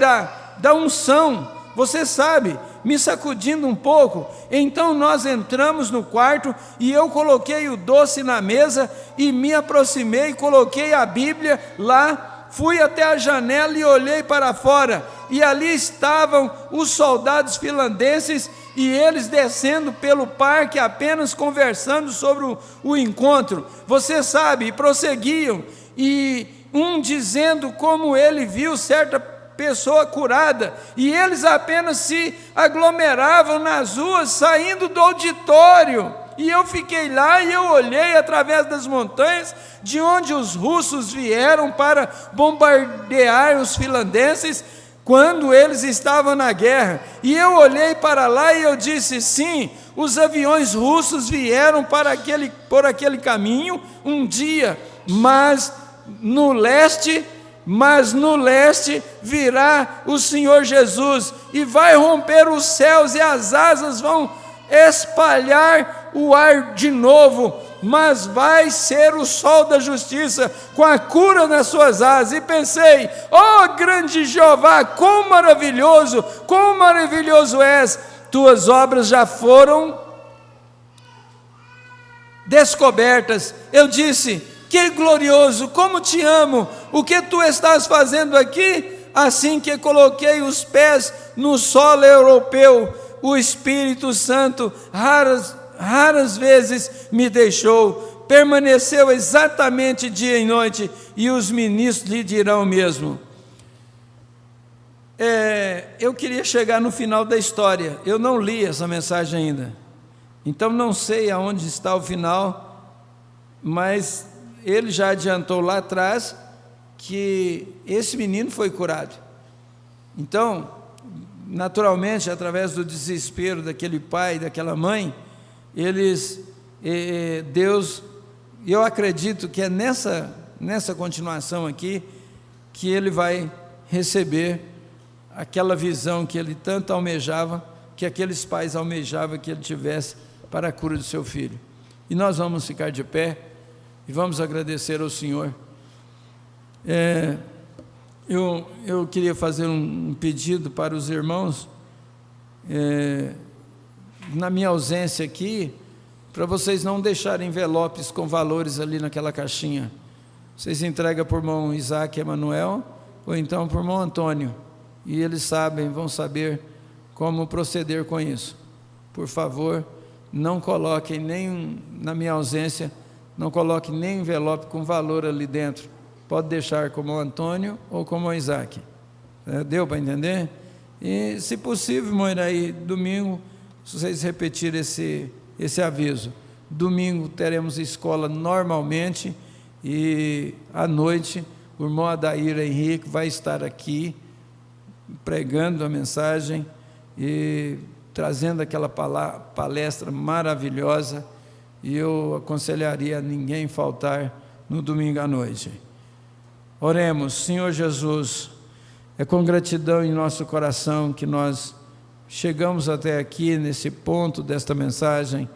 Speaker 6: da unção, você sabe, me sacudindo um pouco. Então nós entramos no quarto, e eu coloquei o doce na mesa, e me aproximei, coloquei a Bíblia lá, fui até a janela e olhei para fora, e ali estavam os soldados finlandeses, e eles descendo pelo parque, apenas conversando sobre o encontro, você sabe, e prosseguiam, e um dizendo como ele viu certa pessoa curada, e eles apenas se aglomeravam nas ruas, saindo do auditório. E eu fiquei lá, e eu olhei através das montanhas, de onde os russos vieram para bombardear os finlandeses, quando eles estavam na guerra. E eu olhei para lá, e eu disse: sim, os aviões russos vieram por aquele caminho um dia, mas no leste virá o Senhor Jesus, e vai romper os céus, e as asas vão espalhar o ar de novo, mas vai ser o sol da justiça, com a cura nas suas asas. E pensei: grande Jeová, quão maravilhoso és, tuas obras já foram descobertas. Eu disse: que glorioso, como te amo, o que tu estás fazendo aqui? Assim que coloquei os pés no solo europeu, o Espírito Santo raras vezes me deixou, permaneceu exatamente dia e noite, e os ministros lhe dirão o mesmo. Eu queria chegar no final da história, eu não li essa mensagem ainda, então não sei aonde está o final, mas ele já adiantou lá atrás que esse menino foi curado. Então, naturalmente, através do desespero daquele pai e daquela mãe, Deus, eu acredito que é nessa continuação aqui que ele vai receber aquela visão que ele tanto almejava, que aqueles pais almejavam que ele tivesse para a cura do seu filho. E nós vamos ficar de pé e vamos agradecer ao Senhor. Eu queria fazer um pedido para os irmãos, na minha ausência aqui, para vocês não deixarem envelopes com valores ali naquela caixinha. Vocês entregam por irmão Isaac e Emanuel, ou então por irmão Antônio, e eles vão saber como proceder com isso. Por favor, não coloquem nem, na minha ausência, não coloquem nem envelope com valor ali dentro. Pode deixar como o Antônio ou como o Isaac. Deu para entender? E, se possível, irmão Iraí, domingo, se vocês repetirem esse aviso, domingo teremos escola normalmente, e à noite o irmão Adair Henrique vai estar aqui pregando a mensagem e trazendo aquela palestra maravilhosa, e eu aconselharia a ninguém faltar no domingo à noite. Oremos. Senhor Jesus, é com gratidão em nosso coração que nós chegamos até aqui, nesse ponto desta mensagem,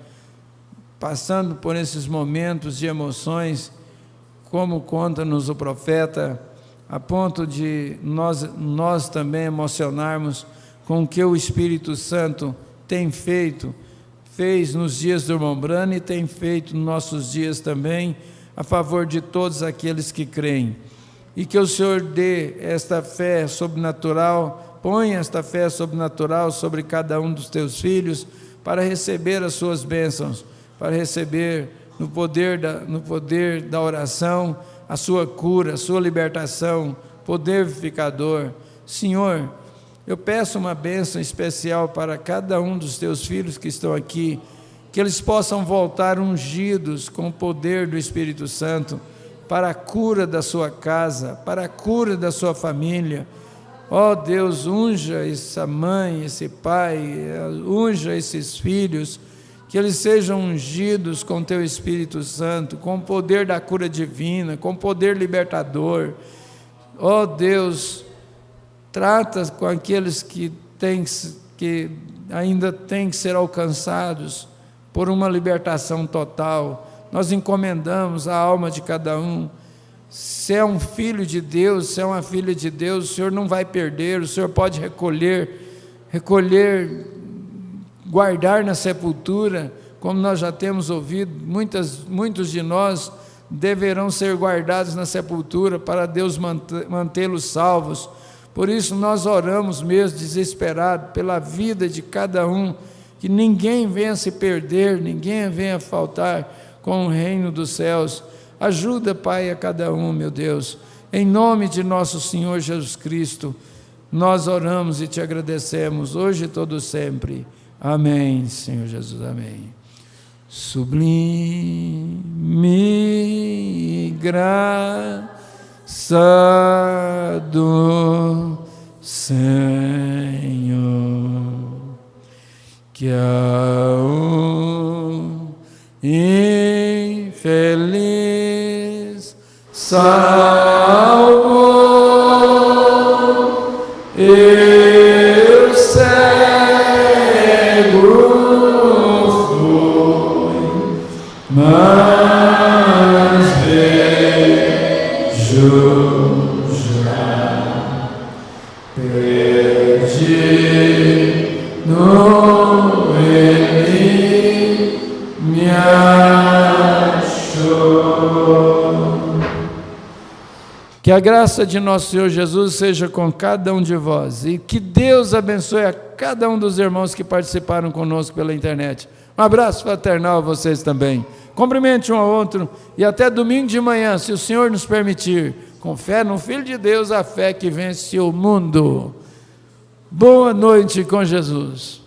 Speaker 6: passando por esses momentos de emoções, como conta-nos o profeta, a ponto de nós também emocionarmos com o que o Espírito Santo fez nos dias do irmão Brano e tem feito nos nossos dias também, a favor de todos aqueles que creem. E que o Senhor dê esta fé sobrenatural, ponha esta fé sobrenatural sobre cada um dos teus filhos, para receber as suas bênçãos, para receber no poder da oração a sua cura, a sua libertação, poder vivificador. Senhor, eu peço uma bênção especial para cada um dos teus filhos que estão aqui, que eles possam voltar ungidos com o poder do Espírito Santo, para a cura da sua casa, para a cura da sua família. Ó Deus, unja essa mãe, esse pai, unja esses filhos, que eles sejam ungidos com teu Espírito Santo, com o poder da cura divina, com o poder libertador. Ó Deus, trata com aqueles que ainda têm que ser alcançados por uma libertação total. Nós encomendamos a alma de cada um. Se é um filho de Deus, se é uma filha de Deus, o Senhor não vai perder, o Senhor pode recolher, guardar na sepultura, como nós já temos ouvido, muitos de nós deverão ser guardados na sepultura para Deus mantê-los salvos. Por isso nós oramos mesmo desesperado pela vida de cada um, que ninguém venha se perder, ninguém venha faltar com o reino dos céus. Ajuda, Pai, a cada um, meu Deus, em nome de nosso Senhor Jesus Cristo, nós oramos e te agradecemos, hoje e todo sempre. Amém, Senhor Jesus, amém. Sublime graça do Senhor, que a um infeliz salvou, eu cego fui, mas vejo já, perdido ele me achou. Que a graça de nosso Senhor Jesus seja com cada um de vós, e que Deus abençoe a cada um dos irmãos que participaram conosco pela internet. Um abraço fraternal a vocês também. Cumprimente um ao outro, e até domingo de manhã, se o Senhor nos permitir, com fé no Filho de Deus, a fé que vence o mundo. Boa noite com Jesus.